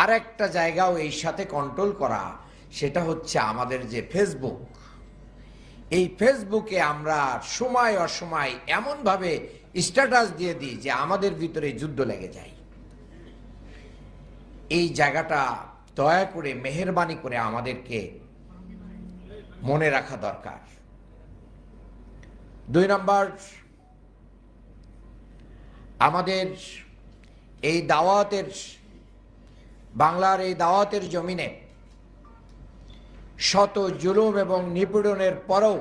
আর একটা জায়গাও এই সাথে কন্ট্রোল করা, সেটা হচ্ছে আমাদের যে ফেসবুক। এই ফেসবুকে আমরা সময় অসময় এমনভাবে স্ট্যাটাস দিয়ে দিই যে আমাদের ভিতরে যুদ্ধ লেগে যায়। এই জায়গাটা দয়া করে মেহেরবানি করে আমাদেরকে মনে রাখা দরকার। 2 নম্বর, আমাদের এই দাওয়াতের, বাংলার এই দাওয়াতের জমিনে শত জুলুম এবং নিপীড়নের পরেও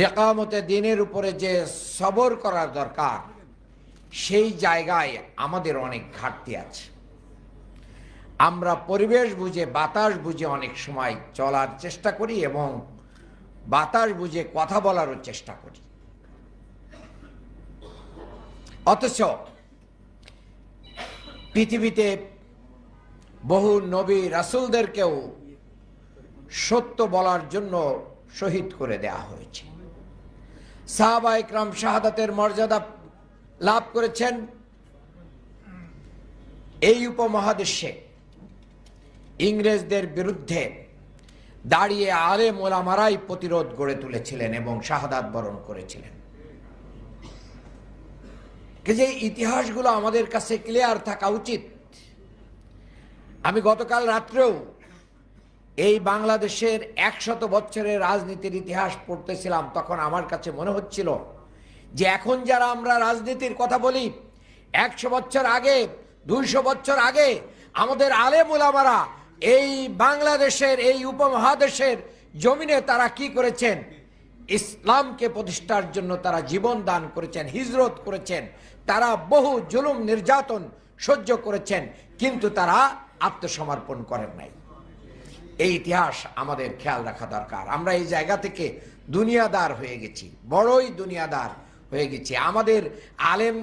ইকামতে দ্বীনের উপরে যে সবর করার দরকার, সেই জায়গায় আমাদের অনেক ঘাটতি আছে। আমরা পরিবেশ বুঝে, বাতাস বুঝে অনেক সময় চলার চেষ্টা করি এবং বাতাস বুঝে কথা বলারও চেষ্টা করি, অথচ পৃথিবীতে বহু নবী রাসূলদেরকেও সত্য বলার জন্য শহীদ করে দেয়া হয়েছে। সাহাবা ইকরাম শাহাদাতের মর্যাদা লাভ করেছেন। এই উপমহাদেশে ইংরেজদের বিরুদ্ধে দাঁড়িয়ে আলেম ওলামারাই প্রতিরোধ গড়ে তুলেছিলেন এবং শাহাদাত বরণ করেছিলেন। যে ইতিহাসগুলো আমাদের কাছে ক্লিয়ার থাকা উচিত। আমি গতকাল রাত্রেও এই বাংলাদেশের 100 বছরের রাজনীতির ইতিহাস পড়তেছিলাম, তখন আমার কাছে মনে হচ্ছিল যে এখন যারা আমরা রাজনীতির কথা বলি, 100 বছর আগে, 200 বছর আগে আমাদের আলেম ওলামারা এই বাংলাদেশের, এই উপমহাদেশের জমিনে তারা কি করেছেন? ইসলামকে প্রতিষ্ঠার জন্য তারা জীবন দান করেছেন, হিজরত করেছেন, তারা বহু জুলুম নির্যাতন সহ্য করেছেন, কিন্তু তারা আত্মসমর্পণ করেন নাই। এই ইতিহাস আমাদের খেয়াল রাখা দরকার। আমরা এই জায়গা থেকে দুনিয়াদার হয়ে গেছি, বড়ই দুনিয়াদার হয়ে গেছি। আমাদের আলেম,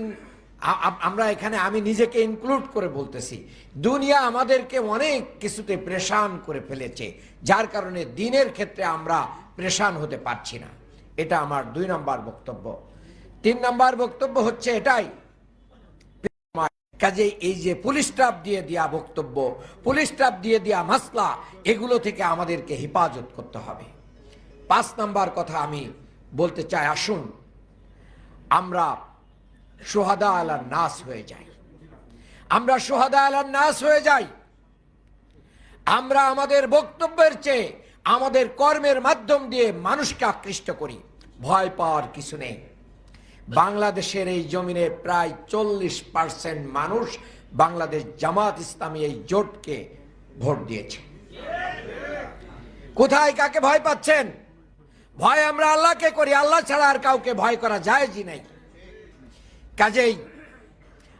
আমরা এখানে আমি নিজেকে ইনক্লুড করে বলতেছি, দুনিয়া আমাদেরকে অনেক কিছুতে প্রেশান করে ফেলেছে, যার কারণে দ্বীনের ক্ষেত্রে আমরা প্রেশান হতে পারছি না। এটা আমার 2 নম্বর বক্তব্য। 3 নম্বর বক্তব্য হচ্ছে এটাই, কাজে এই যে পুলিশ স্টাফ দিয়ে দেয়া বক্তব্য, পুলিশ স্টাফ দিয়ে দেয়া মাসলা, এগুলো থেকে আমাদেরকে হেফাজত করতে হবে। 5 নম্বর কথা আমি বলতে চাই, আসুন আমরা শুহাদা আলান নাস হয়ে যাই। আমরা শুহাদা আলান নাস হয়ে যাই। আমরা আমাদের বক্তব্যের চেয়ে আমাদের কর্মের মাধ্যম দিয়ে মানুষকে আকৃষ্ট করি। ভয় পাওয়ার কিছু নেই। বাংলাদেশের এই জমিনে প্রায় 40% মানুষ বাংলাদেশ জামাত ইসলামী এই জোটকে ভোট দিয়েছে। কোথায় কাকে ভয় পাচ্ছেন? ভয় আমরা আল্লাহকে করি, আল্লাহ ছাড়া আর কাউকে ভয় করা জায়েজই নাই। কাজেই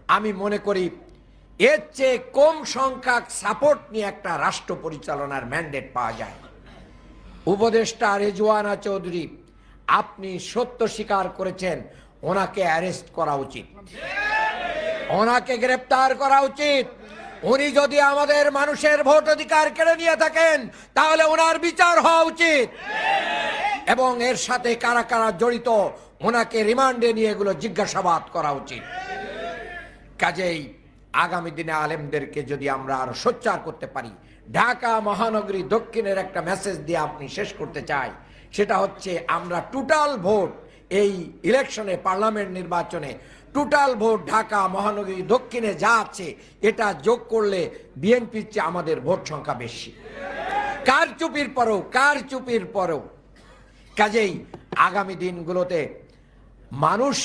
আমি মনে করি এর চেয়ে কম সংখ্যক সাপোর্ট নিয়ে একটা রাষ্ট্র পরিচালনার ম্যান্ডেট পাওয়া যায়। উপদেষ্টা রেজওয়ানা চৌধুরী, আপনি সত্য স্বীকার করেছেন, ওনাকে অ্যারেস্ট করা উচিত, ওনাকে গ্রেপ্তার করা উচিত। উনি যদি আমাদের মানুষের ভোট অধিকার কেড়ে নিয়ে থাকেন, তাহলে ওনার বিচার হওয়া উচিত এবং এর সাথে কারা কারা জড়িত ওনাকে রিমান্ডে নিয়ে এগুলো জিজ্ঞাসাবাদ করা উচিত। কাজেই আগামী দিনে আলেমদেরকে যদি আমরা আরো সোচ্চার করতে পারি, ঢাকা মহানগরী দক্ষিণের একটা মেসেজ দিয়ে আপনি শেষ করতে চাই, সেটা হচ্ছে আমরা টোটাল ভোট এই ইলেকশনে, পার্লামেন্ট নির্বাচনে টোটাল ভোট ঢাকা মহানগরী দক্ষিণে যা আছে এটা যোগ করলে বিএনপির চেয়ে আমাদের ভোট সংখ্যা বেশি, কারচুপির পরেও। কাজেই আগামী দিনগুলোতে মানুষ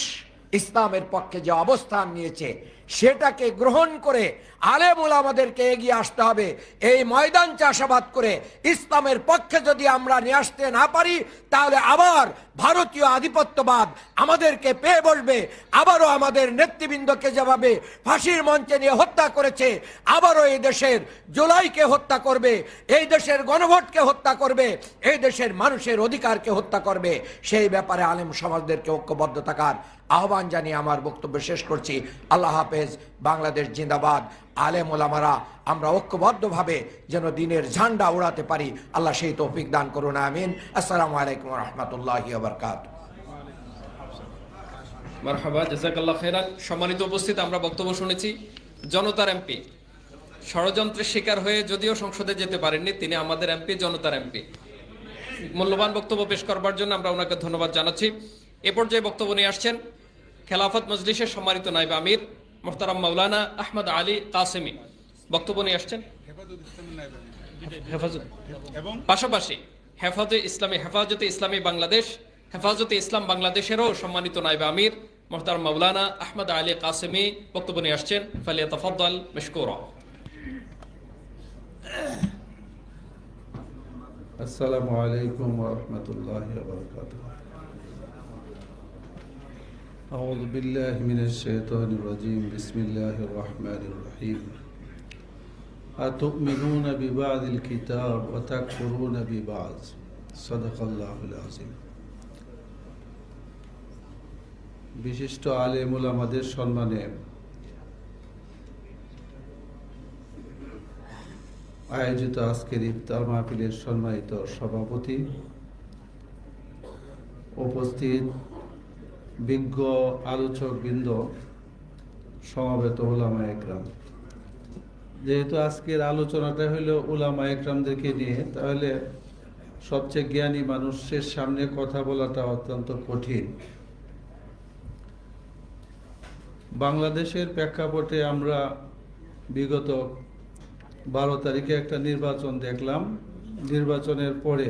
ইসলামের পক্ষে যে অবস্থান নিয়েছে সেটাকে গ্রহণ করে আলেম ওলামাদেরকে এগিয়ে আসতে হবে। এই ময়দান চাষাবাদ করে ইসলামের পক্ষে যদি আমরা নিয়ে আসতে না পারি, তাহলে আবার ভারতীয় আধিপত্যবাদ আমাদেরকে পেয়ে বসবে। আবারও আমাদের নেতৃবৃন্দকে যেভাবে ফাঁসির মঞ্চে নিয়ে হত্যা করেছে, আবারও এই দেশের জুলাইকে হত্যা করবে, এই দেশের গণভোটকে হত্যা করবে, এই দেশের মানুষের অধিকারকে হত্যা করবে। সেই ব্যাপারে আলেম সমাজদেরকে ঐক্যবদ্ধ থাকার আহ্বান জানিয়ে আমার বক্তব্য শেষ করছি। আল্লাহ হাফেজ। বাংলাদেশ জিন্দাবাদ। আলেম ওলামারা আমরা ঐক্যবদ্ধভাবে যেন দ্বীনের ঝান্ডা উড়াতে পারি, আল্লাহ সেই তৌফিক দান করুন। আমিন। আসসালামু আলাইকুম ওয়া রাহমাতুল্লাহি ওয়া বারাকাতুহু। মারহাবা, জাযাকাল্লাহ খাইরান। সম্মানিত উপস্থিত, আমরা বক্তব্য শুনেছি। জনতার এমপি, ষড়যন্ত্রের শিকার হয়ে যদিও সংসদে যেতে পারেননি, তিনি আমাদের এমপি, জনতার এমপি। মূল্যবান বক্তব্য পেশ করবার জন্য আমরা ওনাকে ধন্যবাদ জানাচ্ছি। এ পর্যায়ে বক্তব্য নিয়ে আসছেন খেলাফত মজলিসের সম্মানিত নায়েব আমির মোহতারাম মাওলানা আহমদ আলী কাসেমি। বক্তব্য নিয়ে আসছেন পাশাপাশি হেফাজতে ইসলামী বাংলাদেশ, হেফাজতে ইসলাম বাংলাদেশেরও সম্মানিত নায়েব আমির মোহতারাম মাওলানা আহমদ আলী কাসেমি বক্তব্য নিয়ে আসছেন। ফালিয়াতাফাদ্দাল মাশকুরা। আসসালামু আলাইকুম ওয়া রাহমাতুল্লাহি ওয়া বারাকাতুহু। আউযু বিল্লাহি মিনাশ শাইতানির রাজীম। বিসমিল্লাহির রাহমানির রহিম। আতুমিনুনা বিবাযিল কিতাব ওয়া তাকফুরুনা বিবায। সাদাকাল্লাহুল আযীম। বিশিষ্ট আলেম উলামাদের সম্মানে আয়োজিত আজকের ইফতার মাহফিলের সম্মানিত সভাপতি, উপস্থিত বিজ্ঞ আলোচকবৃন্দ, সমবেত উলামা একরাম। যেহেতু আজকের আলোচনাটা হলো উলামা একরামদেরকে নিয়ে, তাহলে সবচেয়ে জ্ঞানী মানুষের সামনে কথা বলাটা অত্যন্ত কঠিন। বাংলাদেশের প্রেক্ষাপটে আমরা বিগত 12 তারিখে একটা নির্বাচন দেখলাম। নির্বাচনের পরে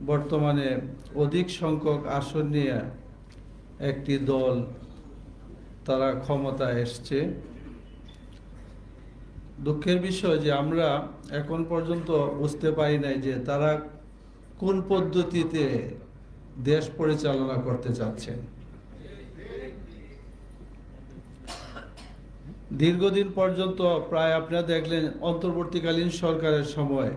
বর্তমানে অধিক সংখ্যক আসন নিয়ে একটি দল তারা ক্ষমতায় এসছে। দুঃখের বিষয় যে আমরা এখন পর্যন্ত বুঝতে পারি নাই যে তারা কোন পদ্ধতিতে দেশ পরিচালনা করতে চাচ্ছেন। দীর্ঘদিন পর্যন্ত প্রায় আপনারা দেখলেন অন্তর্বর্তীকালীন সরকারের সময়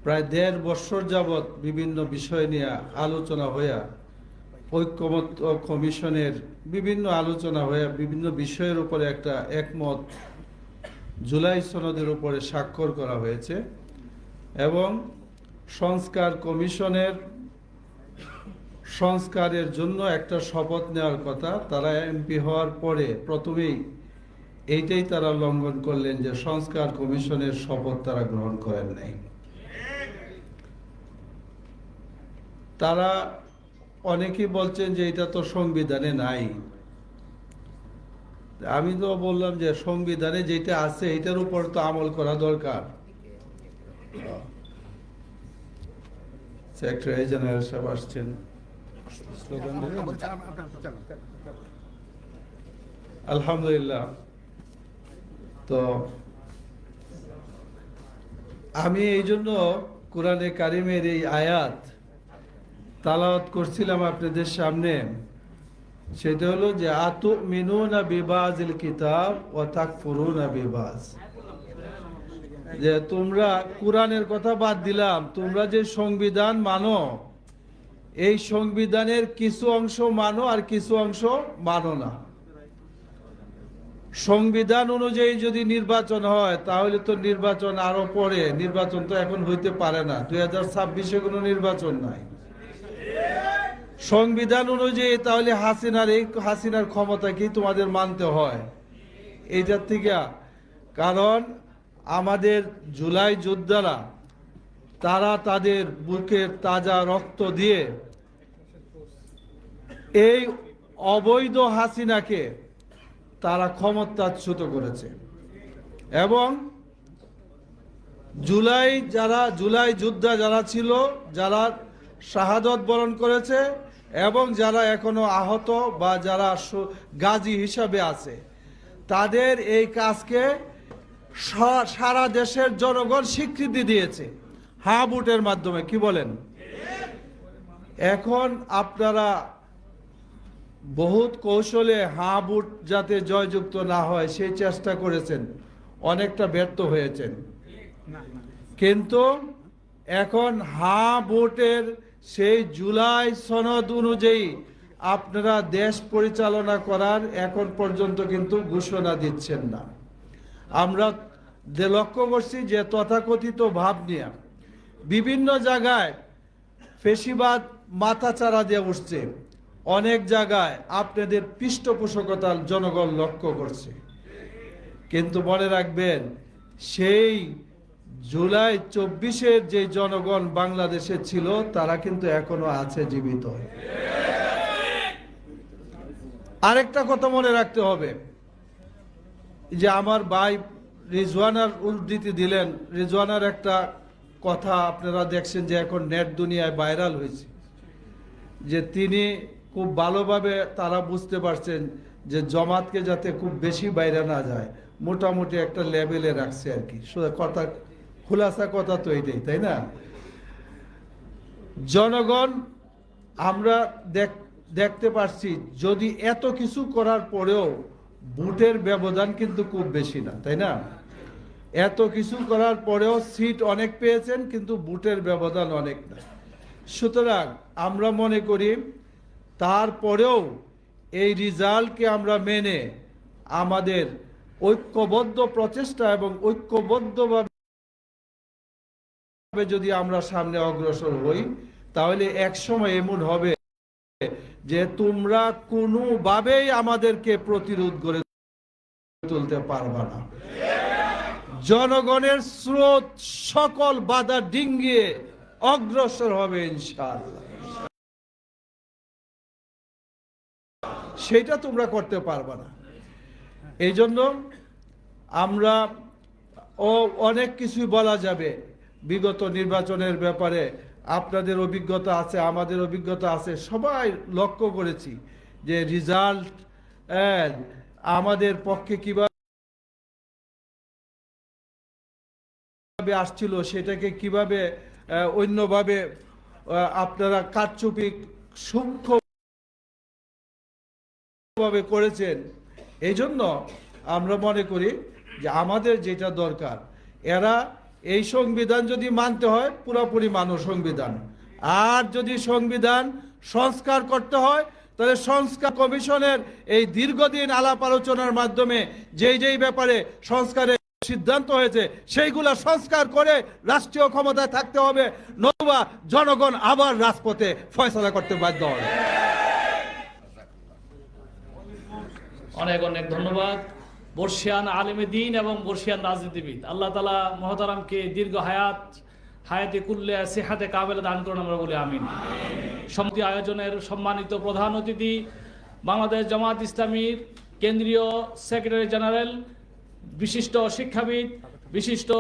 প্রায় 1.5 বছর যাবৎ বিভিন্ন বিষয় নিয়ে আলোচনা হইয়া, ঐক্যমত্য কমিশনের বিভিন্ন আলোচনা হইয়া বিভিন্ন বিষয়ের উপরে একটা একমত জুলাই সনদের উপরে স্বাক্ষর করা হয়েছে এবং সংস্কার কমিশনের সংস্কারের জন্য একটা শপথ নেওয়ার কথা। তারা এমপি হওয়ার পরে প্রথমেই এইটাই তারা লঙ্ঘন করলেন যে সংস্কার কমিশনের শপথ তারা গ্রহণ করেন নাই। তারা অনেকেই বলছেন যে এটা তো সংবিধানে নাই। আমি তো বললাম যে সংবিধানে যেটা আছে এটার উপর তো আমল করা দরকার। সেক্রেটারি জেনারেল সাহেব আসছেন, আলহামদুলিল্লাহ। তো আমি এই জন্য কোরআনে কারিমের এই আয়াত তালাওয়াত করছিলাম আপনাদের সামনে। সেটা হলো যে আতুমিনুনা বিবাযিল কিতাব ওয়া তাকফুরুনা বিবায। যে তোমরা কোরআনের কথা বাদ দিলাম, তোমরা যে সংবিধান মানো, এই সংবিধানের কিছু অংশ মানো আর কিছু অংশ মানো না। সংবিধান অনুযায়ী যদি নির্বাচন হয় তাহলে তো নির্বাচন আরো পরে, নির্বাচন তো এখন হইতে পারে না। 2026-এ কোনো নির্বাচন নাই। সংবিধান অনুযায়ী তাহলে হাসিনার ক্ষমতা কি তোমাদের মানতে হয় এইটার থেকে? কারণ আমাদের জুলাই যোদ্ধারা তারা তাদের বুকের তাজা রক্ত দিয়ে এই অবৈধ হাসিনাকে তারা ক্ষমতাচ্যুত করেছে এবং জুলাই যোদ্ধা যারা ছিল, যারা শাহাদত বরণ করেছে এবং যারা এখনো আহত বা যারা গাজী হিসাবে আছে, তাদের এই কাজকে সারা দেশের জনগণ স্বীকৃতি দিয়েছে হ্যাঁ ভোটের মাধ্যমে। কি বলেন? এখন আপনারা বহুত কৌশলে হ্যাঁ ভোট যাতে জয়যুক্ত না হয় সেই চেষ্টা করেছেন, অনেকটা ব্যর্থ হয়েছেন। কিন্তু এখন হ্যাঁ ভোটের সেই জুলাই সনদ অনুযায়ী আপনারা দেশ পরিচালনা করার এখন পর্যন্ত কিন্তু ঘোষণা দিচ্ছেন না। আমরা লক্ষ্য করছি যে তথাকথিত ভাব নিয়ে বিভিন্ন জায়গায় ফেসিবাদ মাথাচাড়া দিয়ে উঠছে। অনেক জায়গায় আপনাদের পৃষ্ঠপোষকতার জনগণ লক্ষ্য করছে, কিন্তু মনে রাখবেন সেই জুলাই 24-এর যে জনগণ বাংলাদেশে ছিল তারা কিন্তু এখনো আছে জীবিত। আরেকটা কথা মনে রাখতে হবে, যে আমার ভাই রিজওয়ানার উদ্ধৃতি দিলেন, রিজওয়ানার একটা কথা আপনারা দেখছেন যে এখন নেট দুনিয়ায় ভাইরাল হয়েছে, যে তিনি খুব ভালোভাবে তারা বুঝতে পারছেন যে জামাতকে যাতে খুব বেশি বাইরে না যায়, মোটামুটি একটা লেভেলে রাখছে আর কি। শুধু কথা, খোলাসা কথা তো এটাই, তাই না? জনগণ আমরা দেখতে পারছি যদি এত কিছু করার পরেও ভোটের ব্যবধান কিন্তু খুব বেশি না, তাই না? এত কিছু করার পরেও সিট অনেক পেয়েছেন, কিন্তু ভোটের ব্যবধান অনেক না। সুতরাং আমরা মনে করি তারপরেও এই রেজাল্টকে আমরা মেনে আমাদের ঐক্যবদ্ধ প্রচেষ্টা এবং ঐক্যবদ্ধভাবে যদি আমরা সামনে অগ্রসর হই, তাহলে এক সময় এমন হবে যে তোমরা কোনোভাবেই আমাদেরকে প্রতিরোধ করে তুলতে পারবা না। জনগণের স্রোত সকল বাধা ডিঙ্গিয়ে অগ্রসর হবে ইনশাআল্লাহ। সেটা তোমরা করতে পারবা না। এই জন্য আমরা অনেক কিছুই বলা যাবে বিগত নির্বাচনের ব্যাপারে। আপনাদের অভিজ্ঞতা আছে, আমাদের অভিজ্ঞতা আছে, সবাই লক্ষ্য করেছি যে রেজাল্ট আমাদের পক্ষে কিভাবে আসছিল, সেটাকে কিভাবে অন্যভাবে আপনারা কারচুপি সূক্ষ্মভাবে করেছেন। এই জন্য আমরা মনে করি যে আমাদের যেটা দরকার, এরা এই সংবিধান যদি মানতে হয় পুরোপুরি মানো সংবিধান, আর যদি সংবিধান সংস্কার করতে হয় তাহলে সংস্কার কমিশনের এই দীর্ঘদিন আলাপ আলোচনার মাধ্যমে যেই ব্যাপারে সংস্কারের সিদ্ধান্ত হয়েছে সেইগুলা সংস্কার করে রাষ্ট্রীয় ক্ষমতায় থাকতে হবে, নতুবা জনগণ আবার রাজপথে ফয়সালা করতে বাধ্য হবে। অনেক অনেক ধন্যবাদ বর্ষিয়ান আলেমে দ্বীন এবং বর্ষিয়ান রাজনীতিবিদ। আল্লাহ তাআলা মহতারামকে দীর্ঘ হায়াতে কুল্লে সেহাতে কাবেলা দান করুন, আমরা বলি আমিন। সমিতি আয়োজনের সম্মানিত প্রধান অতিথি বাংলাদেশ জামাত ইসলামীর কেন্দ্রীয় সেক্রেটারি জেনারেল, বিশিষ্ট শিক্ষাবিদ, বিশিষ্ট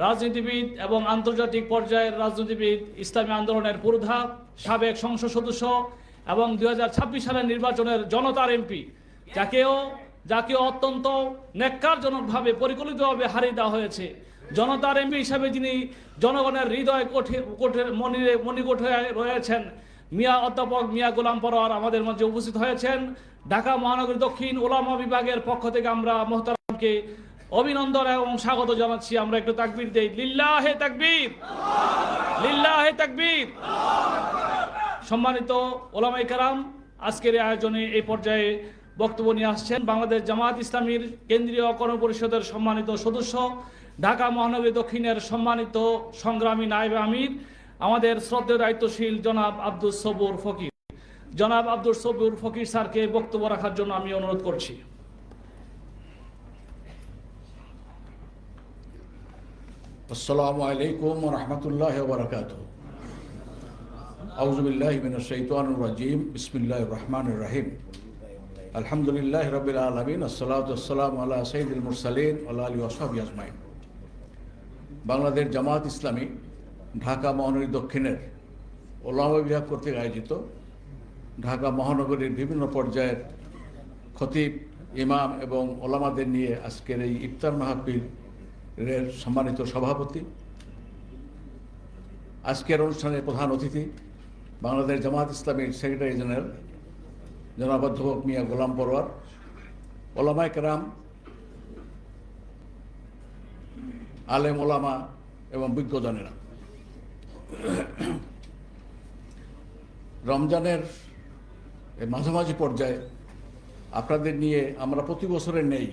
রাজনীতিবিদ এবং আন্তর্জাতিক পর্যায়ের রাজনীতিবিদ, ইসলামী আন্দোলনের পুরোধা, সাবেক সংসদ সদস্য এবং 2026 সালের নির্বাচনের জনতার এমপি, যাকেও অত্যন্ত ন্যাক্কারজনকভাবে পরিকল্পিতভাবে হারিয়ে দেওয়া হয়েছে। জনতার এমপি হিসাবে যিনি জনগণের হৃদয় মণিকোঠে রয়েছেন, অধ্যাপক মিয়া গোলাম পরোয়ার আমাদের মধ্যে উপস্থিত হয়েছেন। ঢাকা মহানগরী দক্ষিণ ওলামা বিভাগের পক্ষ থেকে আমরা মোহতারামকে অভিনন্দন এবং স্বাগত জানাচ্ছি। আমরা একটু তাকবীর দেই, লিল্লাহে তাকবীর, লিল্লাহে তাকবীর। সম্মানিত ওলামায়ে কেরাম, আজকের এই আয়োজনে এই পর্যায়ে বক্তব্য নিয়ে আসছেন বাংলাদেশ জামাত ইসলামীর কেন্দ্রীয় কর্মপরিষদের সম্মানিত সদস্য, ঢাকা মহানগরী দক্ষিণের সম্মানিত সংগ্রামী নায়েব আমির, আমাদের শ্রদ্ধেয় দায়িত্বশীল জনাব আব্দুল সবুর ফকির। জনাব আব্দুল সবুর ফকির স্যারকে বক্তব্য রাখার জন্য আমি অনুরোধ করছি। আসসালামু আলাইকুম ওয়া রাহমাতুল্লাহি ওয়া বারাকাতুহু। আউযু বিল্লাহি মিনাশ শাইতানির রাজীম। বিসমিল্লাহির রহমানির রহিম। আলহামদুলিল্লাহি রাব্বিল আলামিন। আসসালাতু ওয়াসসালামু আলা সাইয়্যিদিল মুরসালিন ওয়া আলা আলিহি ওয়া সাহবিহি আজমাইন। বাংলাদেশ জামাত ইসলামী ঢাকা মহানগরী দক্ষিণের ওলামা বিভাগ কর্তৃক আয়োজিত ঢাকা মহানগরীর বিভিন্ন পর্যায়ের খতিব, ইমাম এবং ওলামাদের নিয়ে আজকের এই ইফতার মাহফিলের সম্মানিত সভাপতি, আজকের অনুষ্ঠানের প্রধান অতিথি বাংলাদেশ জামাত ইসলামীর সেক্রেটারি জেনারেল জনাব অধ্যাপক মিয়া গোলাম পরোয়ার, ওলামায়ে কেরাম, আলেম ওলামা এবং বিজ্ঞজনেরা, রমজানের মাঝামাঝি পর্যায়ে আপনাদের নিয়ে আমরা প্রতি বছরের নেই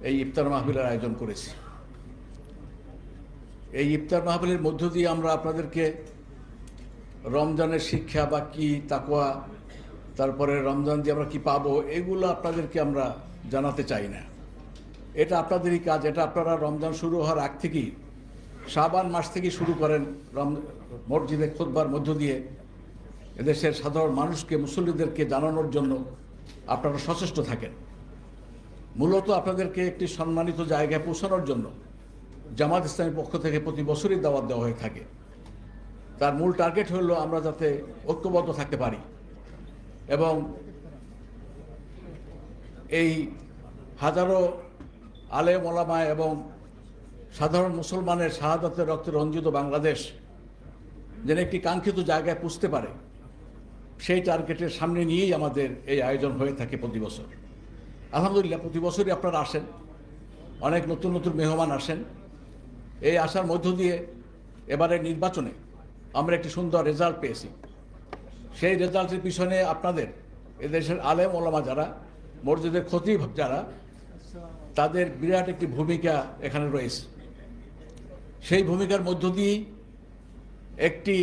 এই ইফতার মাহফিলের আয়োজন করেছি। এই ইফতার মাহফিলের মধ্য দিয়ে আমরা আপনাদেরকে রমজানের শিক্ষা বা কি তাকওয়া তারপরে রমজান দিয়ে আমরা কি পাবো, এগুলো আপনাদেরকে আমরা জানাতে চাই না। এটা আপনাদেরই কাজ। এটা আপনারা রমজান শুরু হওয়ার আগ থেকেই, শাবান মাস থেকেই শুরু করেন, মসজিদে খুতবার মধ্য দিয়ে এদেশের সাধারণ মানুষকে, মুসল্লিদেরকে জানানোর জন্য আপনারা সচেষ্ট থাকেন। মূলত আপনাদেরকে একটি সম্মানিত জায়গায় পৌঁছানোর জন্য জামাত ইসলামের পক্ষ থেকে প্রতি বছরই দাওয়াত দেওয়া হয়ে থাকে। তার মূল টার্গেট হলো আমরা যাতে ঐক্যবদ্ধ থাকতে পারি এবং এই হাজারো আলেম ওলামা এবং সাধারণ মুসলমানের শাহাদাতের রক্তে রঞ্জিত বাংলাদেশ যেন একটি কাঙ্ক্ষিত জায়গায় পুষতে পারে, সেই টার্গেটের সামনে নিয়েই আমাদের এই আয়োজন হয়ে থাকে প্রতি বছর। আলহামদুলিল্লাহ, প্রতি বছরই আপনারা আসেন, অনেক নতুন নতুন মেহমান আসেন। এই আসার মধ্য দিয়ে এবারের নির্বাচনে আমরা একটি সুন্দর রেজাল্ট পেয়েছি। সেই রেজাল্টের পিছনে আপনাদের এদেশের আলেম ওলামা যারা, মসজিদের খতিব যারা, তাদের বিরাট একটি ভূমিকা এখানে রয়েছে। সেই ভূমিকার মধ্য দিয়েই একটি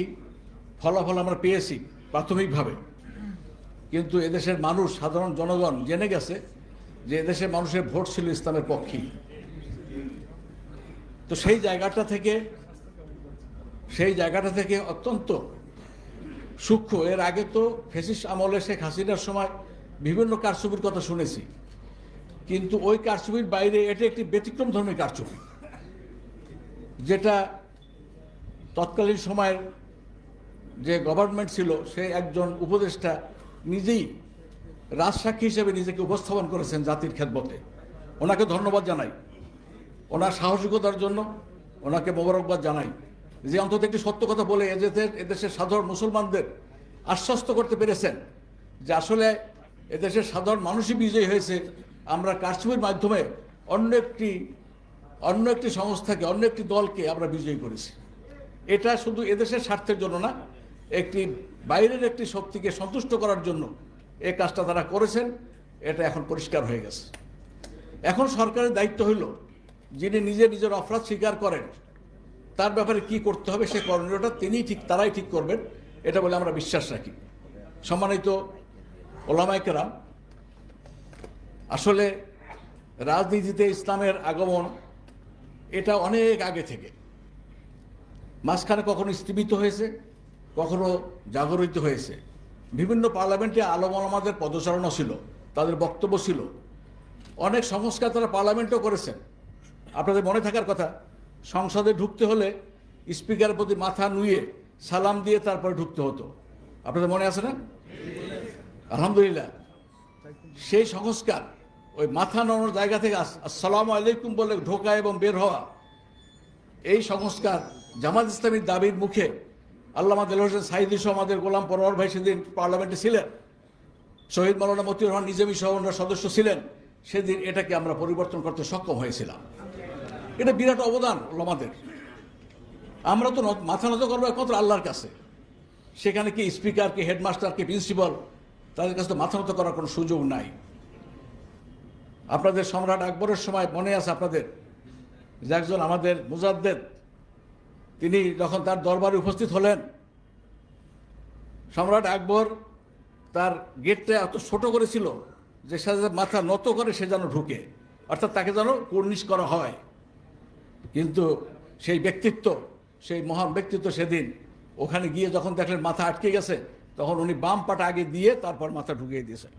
ফলাফল আমরা পেয়েছি প্রাথমিকভাবে, কিন্তু এদেশের মানুষ, সাধারণ জনগণ জেনে গেছে যে এদেশের মানুষের ভোট ছিল ইসলামের পক্ষেই। তো সেই জায়গাটা থেকে অত্যন্ত সূক্ষ্ম, এর আগে তো ফ্যাসিস্ট আমলে শেখ হাসিনার সময় বিভিন্ন কারচুপির কথা শুনেছি, কিন্তু ওই কারচুপির বাইরে এটা একটি ব্যতিক্রম ধর্মী কারচুপি, যেটা তৎকালীন সময়ের যে গভর্নমেন্ট ছিল সে একজন উপদেষ্টা নিজেই রাজসাক্ষী হিসেবে নিজেকে উপস্থাপন করেছেন জাতির খেদমতে। ওনাকে ধন্যবাদ জানাই, ওনার সাহসিকতার জন্য ওনাকে মোবারকবাদ জানাই, যে অন্তত একটি সত্য কথা বলে এদেশের সাধারণ মুসলমানদের আশ্বস্ত করতে পেরেছেন যে আসলে এদেশের সাধারণ মানুষই বিজয়ী হয়েছে, আমরা কারচুপির মাধ্যমে অন্য একটি সংস্থাকে, অন্য একটি দলকে আমরা বিজয়ী করেছি। এটা শুধু এদেশের স্বার্থের জন্য না, একটি বাইরের একটি শক্তিকে সন্তুষ্ট করার জন্য এই কাজটা তারা করেছেন। এটা এখন পরিষ্কার হয়ে গেছে। এখন সরকারের দায়িত্ব হইল যিনি নিজের অপরাধ স্বীকার করেন তার ব্যাপারে কি করতে হবে, সে করণীয়টা তারাই ঠিক করবেন, এটা বলে আমরা বিশ্বাস রাখি। সম্মানিত ওলামায়ে কেরাম, আসলে রাজনীতিতে ইসলামের আগমন এটা অনেক আগে থেকে, মাঝখানে কখনো স্থীমিত হয়েছে, কখনো জাগরিত হয়েছে। বিভিন্ন পার্লামেন্টে আলেম ওলামাদের পদচারণা ছিল, তাদের বক্তব্য ছিল, অনেক সংস্কার তারা পার্লামেন্টও করেছেন। আপনাদের মনে থাকার কথা, সংসদে ঢুকতে হলে স্পিকারের প্রতি মাথা নুয়ে সালাম দিয়ে তারপরে ঢুকতে হতো। আপনাদের মনে আছে না? আলহামদুলিল্লাহ, সেই সংস্কার, ওই মাথা নামানোর জায়গা থেকে আসসালামু আলাইকুম বলে ঢোকা এবং বের হওয়া, এই সংস্কার জামাত ইসলামীর দাবির মুখে আল্লামা দেলোয়ার হোসেন সাঈদী সহ আমাদের গোলাম পরোয়ার ভাই সেদিন পার্লামেন্টে ছিলেন, শহীদ মাওলানা মতিউর রহমান নিজামী সহ অন্যান্য সদস্য ছিলেন, সেদিন এটাকে আমরা পরিবর্তন করতে সক্ষম হয়েছিলাম। এটা বিরাট অবদান ওলামাদের। আমরা তো মাথা নত করবো একমাত্র আল্লাহর কাছে, সেখানে কি স্পিকার, কি হেডমাস্টার, কি প্রিন্সিপাল, তাদের কাছে তো মাথা নত করার কোনো সুযোগ নাই। আপনাদের সম্রাট আকবরের সময় মনে আছে আপনাদের যে একজন আমাদের মুজাদ্দেদ, তিনি যখন তার দরবারে উপস্থিত হলেন, সম্রাট আকবর তার গেটটা এত ছোট করেছিল যে সে মাথা নত করে সে যেন ঢুকে, অর্থাৎ তাকে যেন কুর্নিশ করা হয়। কিন্তু সেই ব্যক্তিত্ব, সেই মহান ব্যক্তিত্ব সেদিন ওখানে গিয়ে যখন দেখলেন মাথা আটকে গেছে, তখন উনি বাম পাটা আগে দিয়ে তারপর মাথা ঢুকিয়ে দিয়েছেন।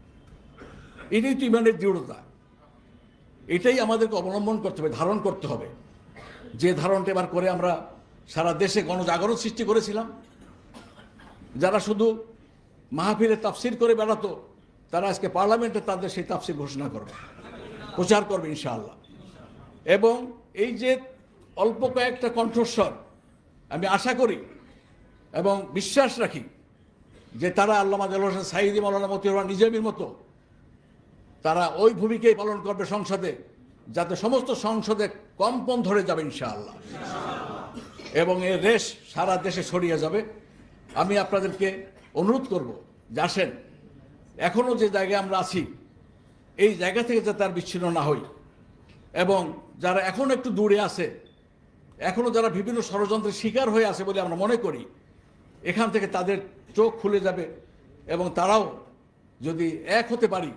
এটাই তো ইমানের দৃঢ়তা, এটাই আমাদেরকে অবলম্বন করতে হবে, ধারণ করতে হবে। যে ধারণটা এবার করে আমরা সারা দেশে গণজাগরণ সৃষ্টি করেছিলাম। যারা শুধু মাহফিলে তাফসির করে বেড়াতো, তারা আজকে পার্লামেন্টে তাদের সেই তাফসির ঘোষণা করবে, প্রচার করবে ইনশাআল্লাহ। এবং এই যে অল্প কয়েকটা কণ্ঠস্বর, আমি আশা করি এবং বিশ্বাস রাখি যে তারা আল্লামা দেলোয়ার হোসেন সাঈদী, মাওলানা মতিউর রহমান নিজামীর মতো তারা ওই ভূমিকাই পালন করবে সংসদে, যাতে সমস্ত সংসদে কম্পন ধরে যাবে ইনশাআল্লাহ, এবং এর রেশ সারা দেশে ছড়িয়ে যাবে। আমি আপনাদেরকে অনুরোধ করব যে আসেন, এখনও যে জায়গায় আমরা আছি এই জায়গা থেকে যাতে আর বিচ্ছিন্ন না হই, এবং যারা এখনও একটু দূরে আছে, এখনও যারা বিভিন্ন ষড়যন্ত্রের শিকার হয়ে আছে বলে আমরা মনে করি, এখান থেকে তাদের চোখ খুলে যাবে এবং তারাও যদি এক হতে পারি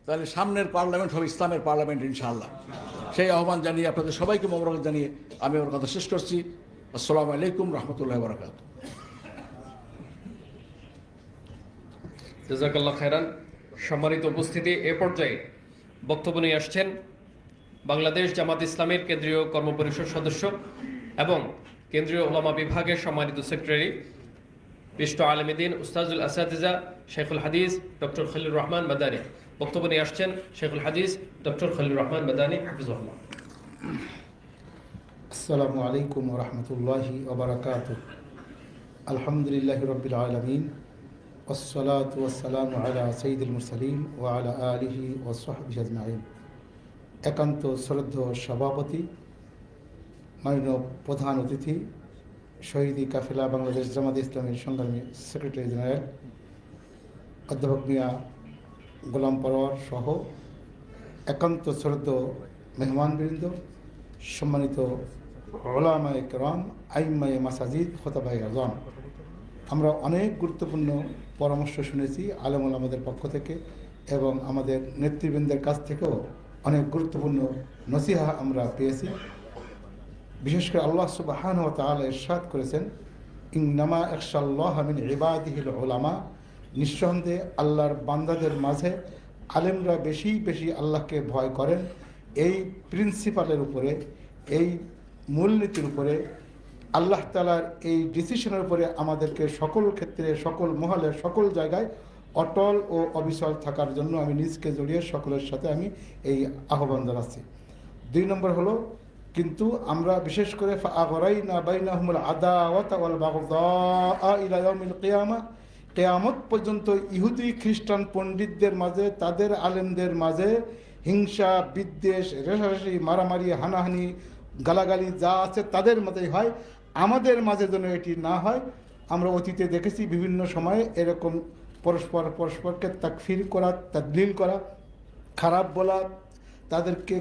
তাহলে সামনের পার্লামেন্ট হবে ইসলামের পার্লামেন্ট ইনশাআল্লাহ। সেই আহ্বান জানিয়ে আপনাদের সবাইকে মোবারক জানিয়ে আমি আমার কথা শেষ করছি। আসসালামু আলাইকুম রহমতুল্লাহ বারাকাতুহু। জাযাকাল্লাহ খায়রান। সম্মানিত উপস্থিতি, এ পর্যায়ে বক্তব্য নিয়ে আসছেন বাংলাদেশ জামাত ইসলামের কেন্দ্রীয় কর্মপরিষদ সদস্য এবং কেন্দ্রীয় ওলামা বিভাগের সম্মানিত সেক্রেটারি বিশিষ্ট আলেমে দ্বীন উস্তাজুল আসাতিজা শেখুল হাদিস ডক্টর খলিলুর রহমান মাদানী। বক্তব্য নিয়ে আসছেন শেখুল হাদিস ডক্টর খলিলুর রহমান মাদানী হাফিজাহুল্লাহ। আসসালামু আলাইকুম ওয়া রাহমাতুল্লাহি ওয়া বারাকাতুহু। আলহামদুলিল্লাহি রাব্বিল আলামিন ওয়াসসালাতু ওয়াসসালামু আলা সাইয়্যিদিল মুরসালিন ওয়া আলা আলিহি ওয়া সাহবিহি আজমাইন। একান্ত শ্রদ্ধেয় সভাপতি, মাননীয় প্রধান অতিথি, শহীদি কাফেলা বাংলাদেশ জামাত ইসলামের সংগ্রামী সেক্রেটারি জেনারেল অধ্যাপক মিয়া গোলাম পরোয়ার সহ একান্ত শ্রদ্ধেয় মেহমানবৃন্দ, সম্মানিত ওলামায়ে কেরাম, আইম্মায়ে মাসাজিদ, খোতাবায়ে আযম, আমরা অনেক গুরুত্বপূর্ণ পরামর্শ শুনেছি আলেম ওলামাদের পক্ষ থেকে এবং আমাদের নেতৃবৃন্দের কাছ থেকেও অনেক গুরুত্বপূর্ণ নসিহা আমরা পেয়েছি। বিশেষ করে আল্লাহ সুবহানাহু ওয়া তাআলা ইরশাদ করেছেন, ইন্নামা ইয়াখশাল্লাহা মিন ইবাদিহিল উলামা, নিঃসন্দেহে আল্লাহর বান্দাদের মাঝে আলেমরা বেশি বেশি আল্লাহকে ভয় করেন। এই প্রিন্সিপালের উপরে, এই মূলনীতির উপরে, আল্লাহ তাআলার এই ডিসিশনের উপরে আমাদেরকে সকল ক্ষেত্রে, সকল মহলে, সকল জায়গায় অটল ও অবিচল থাকার জন্য আমি নিজকে জড়িয়ে সকলের সাথে আমি এই আহ্বান জানাচ্ছি। 2 নম্বর হলো, কিন্তু আমরা বিশেষ করে ফাআগরাইনা বাইনাহুমুল আদাওয়াতা ওয়াল বাগদা ইলা ইয়াউমিল কিয়ামা, কিয়ামত পর্যন্ত ইহুদি খ্রিস্টান পণ্ডিতদের মাঝে, তাদের আলেমদের মাঝে হিংসা, বিদ্বেষ, রেষারেষি, মারামারি, হানাহানি, গালাগালি যা আছে তাদের মধ্যেই হয়, আমাদের মাঝে যেন এটি না হয়। আমরা অতীতে দেখেছি বিভিন্ন সময়ে এরকম পরস্পরকে তাকফির করা, তাদলিল করা, খারাপ বলা, তাদেরকে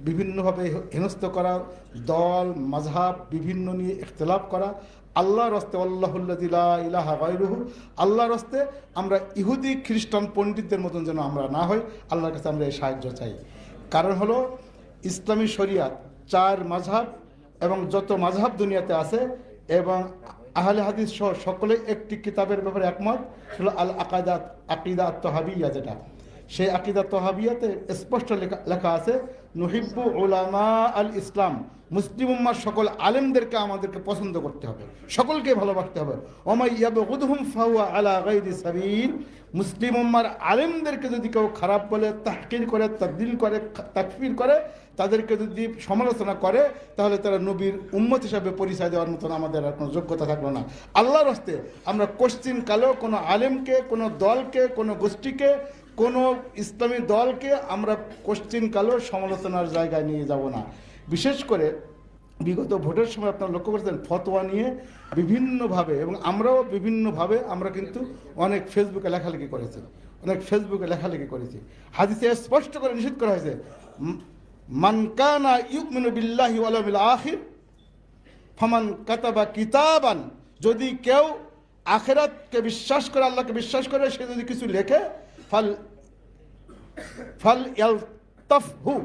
বিভিন্নভাবে হেনস্থ করা, দল মাযহাব বিভিন্ন নিয়ে ইখতিলাফ করা। আল্লাহর রাস্তে, আল্লাহুল্লাযী লা ইলাহা গায়রুহু, আল্লাহর রাস্তে আমরা ইহুদি খ্রিস্টান পণ্ডিতদের মতন যেন আমরা না হই, আল্লাহর কাছে আমরা এই সাহায্য চাই। কারণ হলো ইসলামী শরিয়াত 4 মাযহাব এবং যত মাযহাব দুনিয়াতে আছে এবং আহলে হাদিস সহ সকলে একটি কিতাবের ব্যাপারে একমত, হলো আল আকিদা আত-তাহাবিয়া, যেটা সেই আকিদা তহাবিয়াতে স্পষ্ট লেখা আছে, নুহিব্বু উলামা আল ইসলাম, মুসলিম উম্মার সকল আলেমদেরকে আমাদেরকে পছন্দ করতে হবে, সকলকে ভালোবাসতে হবে। ওমাই ইয়াবগুদহুম ফাহুয়া আলা গায়রি সাবিল, মুসলিম উম্মার আলেমদেরকে যদি কেউ খারাপ বলে, তাহকির করে, তাদলিল করে, তাকফির করে, তাদেরকে যদি সমালোচনা করে, তাহলে তারা নবীর উম্মত হিসাবে পরিচয় দেওয়ার মতন আমাদের আর কোনো যোগ্যতা থাকলো না। আল্লাহর রাস্তে আমরা কোশ্চিন কালেও কোনো আলেমকে, কোনো দলকে, কোনো গোষ্ঠীকে, কোনো ইসলামী দলকে আমরা কোশ্চিন কালেও সমালোচনার জায়গায় নিয়ে যাব না। বিশেষ করে বিগত ভোটের সময় আপনারা লক্ষ্য করেছেন, ফতোয়া নিয়ে বিভিন্নভাবে, এবং আমরাও বিভিন্নভাবে আমরা কিন্তু অনেক ফেসবুকে লেখালেখি করেছি, হাদিসে স্পষ্ট করে নিষেধ করা হয়েছে, মান কানা ইউমিনু বিল্লাহি ওয়াল ইয়াউমিল আখির ফামান কাতাবা কিতাবান, যদি কেউ আখিরাতকে বিশ্বাস করে, আল্লাহকে বিশ্বাস করে, সে যদি কিছু লেখে, ফাল ইয়ালতাফহু,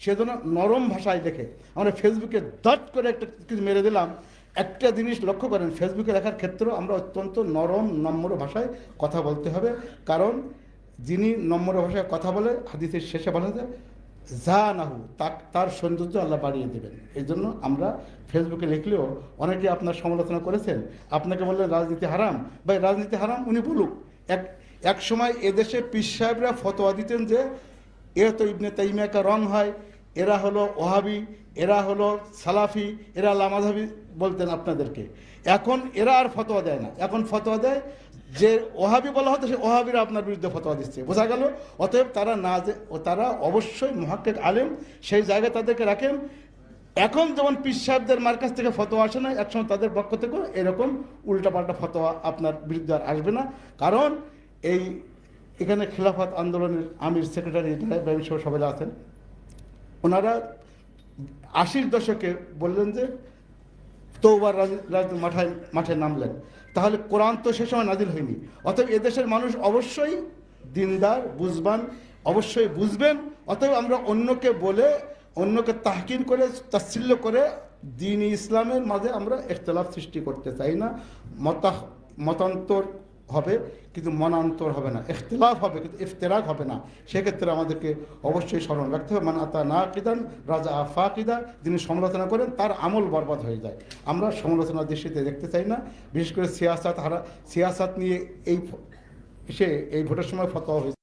সেজন্য নরম ভাষায় লেখে। আমরা ফেসবুকে দট করে একটা কিছু মেরে দিলাম। একটা জিনিস লক্ষ্য করেন, ফেসবুকে লেখার ক্ষেত্রেও আমরা অত্যন্ত নরম নম্র ভাষায় কথা বলতে হবে। কারণ যিনি নম্র ভাষায় কথা বলে, হাদিসের শেষে বলা যায় জানাহু, তার সৌন্দর্য আল্লাহ বাড়িয়ে দেবেন। এই জন্য আমরা ফেসবুকে লিখলেও অনেকে আপনার সমালোচনা করেছেন, আপনাকে বললেন রাজনীতি হারাম, ভাই রাজনীতি হারাম উনি বলুক। এক সময় এদেশে পীর সাহেবরা ফতোয়া দিতেন যে এ তো ইবনে তাইমিয়া কা রং হয়, এরা হলো ওহাবি, এরা হলো সালাফি, এরা লামাযহাবি বলতেন আপনাদেরকে। এখন এরা আর ফতোয়া দেয় না, এখন ফতোয়া দেয় যে ওহাবি বলা হতো, সে ওহাবিরা আপনার বিরুদ্ধে ফতোয়া দিচ্ছে, বোঝা গেল। অতএব তারা অবশ্যই মুহাক্কিক আলেম, সেই জায়গায় তাদেরকে রাখেন। এখন যেমন পীর সাহেবদের মার্কাজ থেকে ফতোয়া আসে না, একসময় তাদের পক্ষ থেকে এরকম উল্টাপাল্টা ফতোয়া আপনার বিরুদ্ধে আর আসবে না। কারণ এখানে খিলাফত আন্দোলনের আমির সেক্রেটারি ইব্রাহিম সহ সবাই আছেন, ওনারা 80-র দশকে বললেন যে তওবার মাঠে নামলেন, তাহলে কোরআন তো সে সময় নাজিল হয়নি। অতএব এদেশের মানুষ অবশ্যই দিনদার, বুঝবান, অবশ্যই বুঝবেন। অতএব আমরা অন্যকে বলে, অন্যকে তাহকির করে, তাচ্ছিল্য করে দ্বীন ইসলামের মাঝে আমরা ইখতিলাফ সৃষ্টি করতে চাই না। মতান্তর হবে কিন্তু মনান্তর হবে না, ইখতিলাফ হবে কিন্তু ইফতিরাক হবে না। সেক্ষেত্রে আমাদেরকে অবশ্যই স্মরণ রাখতে হবে, মান আতা নাকিদান রাজা ফাকিদা, যিনি সমালোচনা করেন তার আমল বরবাদ হয়ে যায়। আমরা সমালোচনার দৃষ্টিতে দেখতে চাই না। বিশেষ করে সিয়াসাত নিয়ে এই ভোটের সময় ফতোয়া হয়েছে।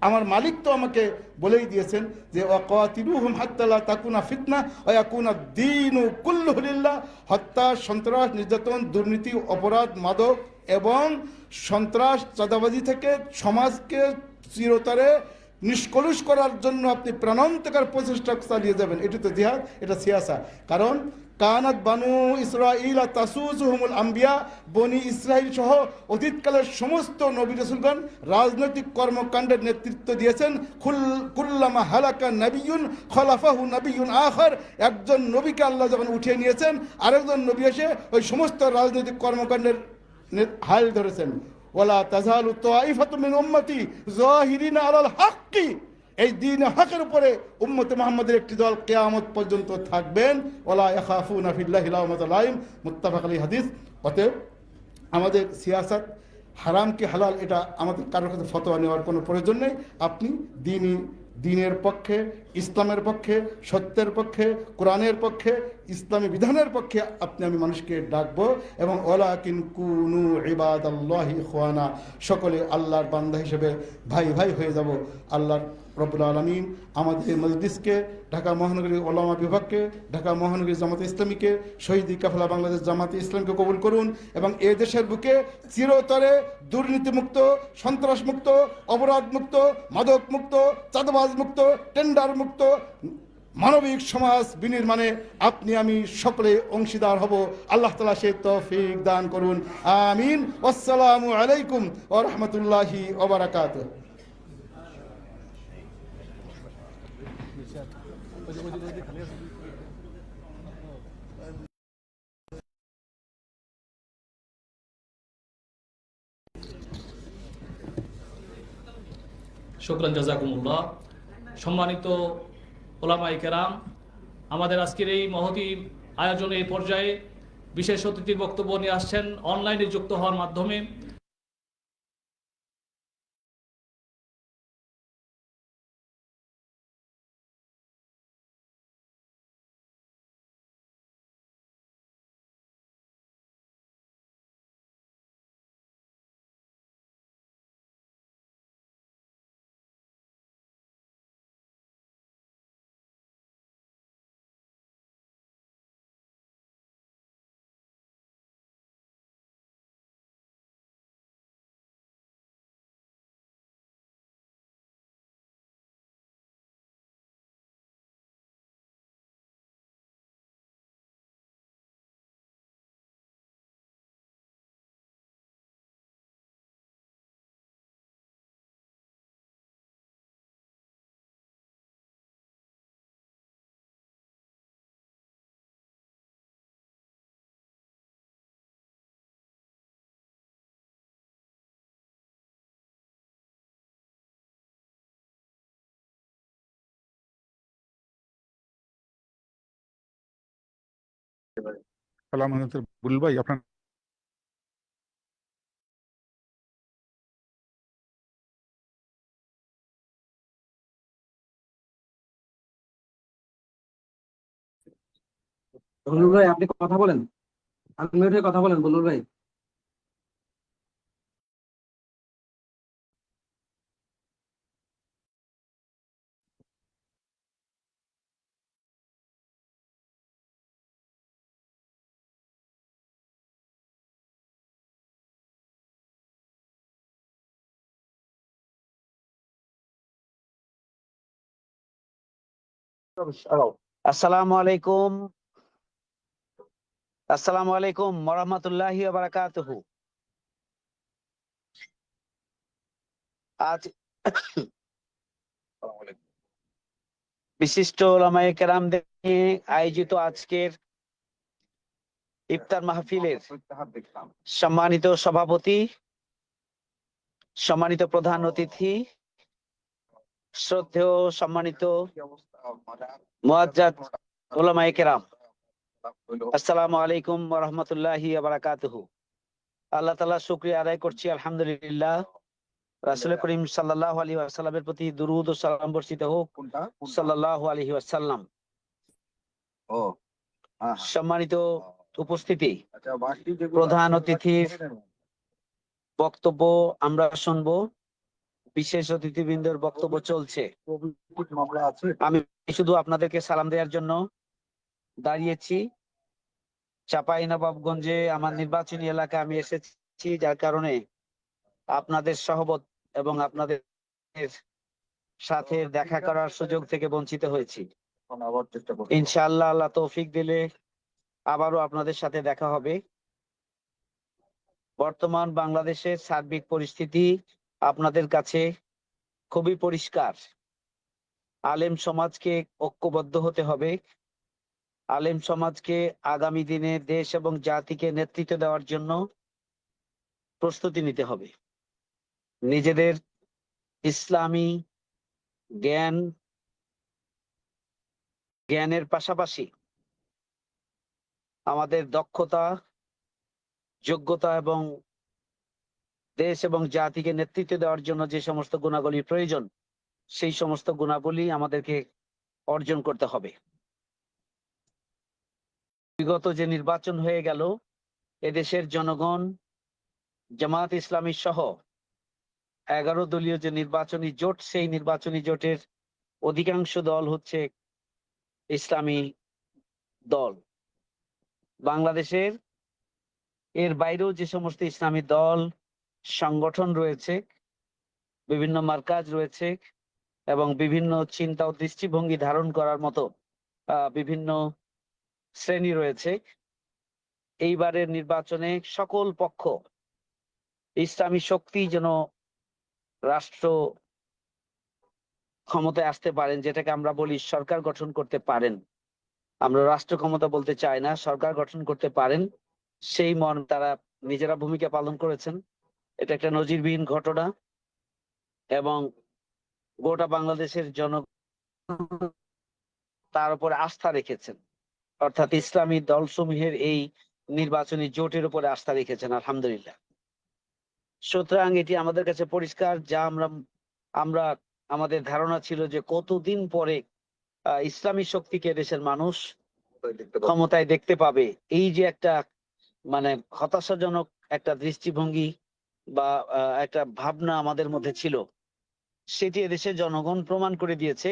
আমার মালিক তো আমাকে বলেই দিয়েছেন যে ওয়াকাতিলুহুম হাত্তা লা তাকুনা ফিতনা ওয়া ইয়াকুনা দ্বীনু কুল্লুহু লিল্লাহ। হত্যা, সন্ত্রাস, নির্যাতন, দুর্নীতি, অপরাধ, মাদক এবং সন্ত্রাস, চাঁদাবাজি থেকে সমাজকে চিরতরে নিষ্কলুষ করার জন্য আপনি প্রাণান্তকার প্রচেষ্টা চালিয়ে যাবেন। এটি তো জিহাদ, এটা সিয়াসা। কারণ কানাত বানু ইসরাঈল তাসুজুহুমুল আম্বিয়া, বনি ইসরাইল সহ অতীতকালের সমস্ত নবী রাসূলগণ রাজনৈতিক কর্মকাণ্ডের নেতৃত্ব দিয়েছেন। কুল্লামা হালাকা নাবিয়ুন খলাফাহু নাবিয়ুন আখার, একজন নবীকে আল্লাহ যখন উঠিয়ে নিয়েছেন, আরেকজন নবী এসে ওই সমস্ত রাজনৈতিক কর্মকাণ্ডের হাল ধরেছেন। ওয়ালা তাজালু তাইফাতু মিন উম্মতি যাহিরিনা আলাল হাক্কি, এই দ্বীন হকের উপরে উম্মতে মুহাম্মাদের একটি দল কিয়ামত পর্যন্ত থাকবেন। ওয়ালা ইয়াখাফুনা ফিল্লাহি লাওমাতা লাইম, মুত্তাফাক আলাইহি হাদিস। অতএব আমাদের সিয়াসাত হারাম কি হালাল এটা আমাদের কারোর কাছে ফতোয়া নেওয়ার কোনো প্রয়োজন নেই। আপনি দ্বীনের পক্ষে, ইসলামের পক্ষে, সত্যের পক্ষে, কোরআনের পক্ষে, ইসলামী বিধানের পক্ষে আমি মানুষকে ডাকবো। এবং ওয়ালাকিন কুনু ইবাদাল্লাহি ইখওয়ানা, সকলে আল্লাহর বান্দা হিসেবে ভাই ভাই হয়ে যাব। আল্লাহর রব্বুল আলামিন আমাদের মজলিসকে, ঢাকা মহানগরী ওলামা বিভাগকে, ঢাকা মহানগরী জামাতে ইসলামীকে, শহীদ কাফেলা বাংলাদেশ জামাতে ইসলামকে কবুল করুন এবং এ দেশের বুকে চিরতরে দুর্নীতিমুক্ত, সন্ত্রাসমুক্ত, অপরাধমুক্ত, মাদকমুক্ত, চাঁদাবাজমুক্ত, টেন্ডার মুক্ত মানবিক সমাজ বিনির্মাণে আপনি আমি সকলে অংশীদার হব। আল্লাহ তাআলা সে তৌফিক দান করুন। আমিন। আসসালামু আলাইকুম ওয়া রাহমাতুল্লাহি ওয়া বারাকাতুহু। শুকরান জাযাকুমুল্লাহ। সম্মানিত ওলামায়ে কেরাম, আমাদের আজকের এই মহতী আয়োজনে এই পর্যায়ে বিশেষ অতিথির বক্তব্য নিয়ে আসছেন অনলাইনে যুক্ত হওয়ার মাধ্যমে সালাম বুলবুল ভাই, আপনার বলুন ভাই, আপনি কথা বলেন, আনমিউট হয়ে কথা বলেন বলুন ভাই। আসসালামু আলাইকুম, আসসালামু আলাইকুম ওয়া রাহমাতুল্লাহি ওয়া বারাকাতুহু। আজ বিশিষ্ট ওলামায়ে কেরামদের নিয়ে আয়োজিত আজকের ইফতার মাহফিলের সম্মানিত সভাপতি, সম্মানিত প্রধান অতিথি, শ্রদ্ধেয় সম্মানিত মুআজ্জাজ ওলামায়ে কেরাম, আসসালামু আলাইকুম ওয়া রাহমাতুল্লাহি ওয়া বারাকাতুহু। আল্লাহ তাআলা শুকরিয়া আদায় করছি, আলহামদুলিল্লাহ। রাসূল করিম সাল্লাল্লাহু আলাইহি ওয়াসাল্লামের প্রতি দুরূদ ও সালাম বর্ষিত হোক, সাল্লাল্লাহু আলাইহি ওয়াসাল্লাম। সম্মানিত উপস্থিতি, প্রধান অতিথির বক্তব্য আমরা শুনবো। বিশেষ অতিথিবৃন্দের বক্তব্য চলছে। আমি শুধু আপনাদেরকে সালাম দেওয়ার জন্য দাঁড়িয়েছি। চাঁপাইনবাবগঞ্জে আমার নির্বাচনী এলাকা আমি এসেছি, যার কারণে আপনাদের সহবত এবং আপনাদের সাথে দেখা করার সুযোগ থেকে বঞ্চিত হয়েছি। ইনশাআল্লাহ আল্লাহ তৌফিক দিলে আবারও আপনাদের সাথে দেখা হবে। বর্তমান বাংলাদেশের সার্বিক পরিস্থিতি আপনাদের কাছে খুবই পরিষ্কার। আলেম সমাজকে ঐক্যবদ্ধ হতে হবে। আলেম সমাজকে আগামী দিনে দেশ এবং জাতিকে নেতৃত্ব দেওয়ার জন্য প্রস্তুতি নিতে হবে। নিজেদের ইসলামী জ্ঞানের পাশাপাশি আমাদের দক্ষতা, যোগ্যতা এবং দেশ এবং জাতিকে নেতৃত্ব দেওয়ার জন্য যে সমস্ত গুণাবলী প্রয়োজন, সেই সমস্ত গুণাবলী আমাদেরকে অর্জন করতে হবে। বিগত যে নির্বাচন হয়ে গেল, এদেশের জনগণ জামাত ইসলামী সহ 11 দলীয় যে নির্বাচনী জোট, সেই নির্বাচনী জোটের অধিকাংশ দল হচ্ছে ইসলামী দল। বাংলাদেশের এর বাইরেও যে সমস্ত ইসলামী দল সংগঠন রয়েছে, বিভিন্ন মার্কাজ রয়েছে এবং বিভিন্ন চিন্তা ও দৃষ্টিভঙ্গি ধারণ করার মতো বিভিন্ন শ্রেণী রয়েছে, এইবারের নির্বাচনে সকল পক্ষ ইসলামী শক্তি যেন রাষ্ট্র ক্ষমতায় আসতে পারেন, যেটাকে আমরা বলি সরকার গঠন করতে পারেন। আমরা রাষ্ট্র ক্ষমতা বলতে চাই না, সরকার গঠন করতে পারেন, সেই মর্মে তারা নিজেরা ভূমিকা পালন করেছেন। এটা একটা নজিরবিহীন ঘটনা এবং গোটা বাংলাদেশের জনগণ তার উপরে আস্থা রেখেছেন, অর্থাৎ ইসলামী দলসমূহের এই নির্বাচনী জোটের উপরে আস্থা রেখেছেন, আলহামদুলিল্লাহ। সুতরাং এটি আমাদের কাছে পরিষ্কার, যা আমরা আমাদের ধারণা ছিল যে কতদিন পরে ইসলামী শক্তিকে দেশের মানুষ ক্ষমতায় দেখতে পাবে। এই যে একটা মানে হতাশাজনক একটা দৃষ্টিভঙ্গি বা একটা ভাবনা আমাদের মধ্যে ছিল, সেটি এদেশের জনগণ প্রমাণ করে দিয়েছে।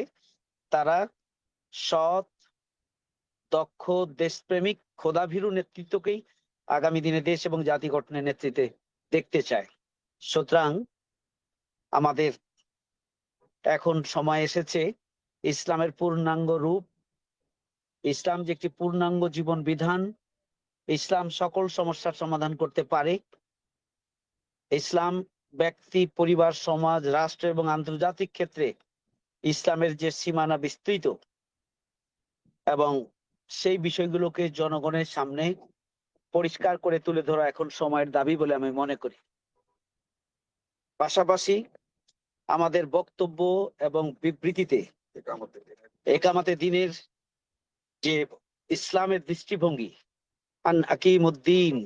তারা সৎ, দক্ষ, দেশপ্রেমিক, খোদাভীরু নেতৃত্বকেই আগামী দিনে দেশ এবং জাতি গঠনের নেতৃত্বে দেখতে চায়। সুতরাং আমাদের এখন সময় এসেছে ইসলামের পূর্ণাঙ্গ রূপ, ইসলাম যে একটি পূর্ণাঙ্গ জীবন বিধান, ইসলাম সকল সমস্যার সমাধান করতে পারে। ইসলাম ব্যক্তি, পরিবার, সমাজ, রাষ্ট্র এবং আন্তর্জাতিক ক্ষেত্রে ইসলামের যে সীমানা বিস্তৃত, এবং সেই বিষয়গুলোকে জনগণের সামনে পরিষ্কার করে তুলে ধরা এখন সময়ের দাবি বলে আমি মনে করি। পাশাপাশি আমাদের বক্তব্য এবং বিবৃতিতে একামতে দ্বীনের যে ইসলামের দৃষ্টিভঙ্গি, আন আকিমুদ্দিন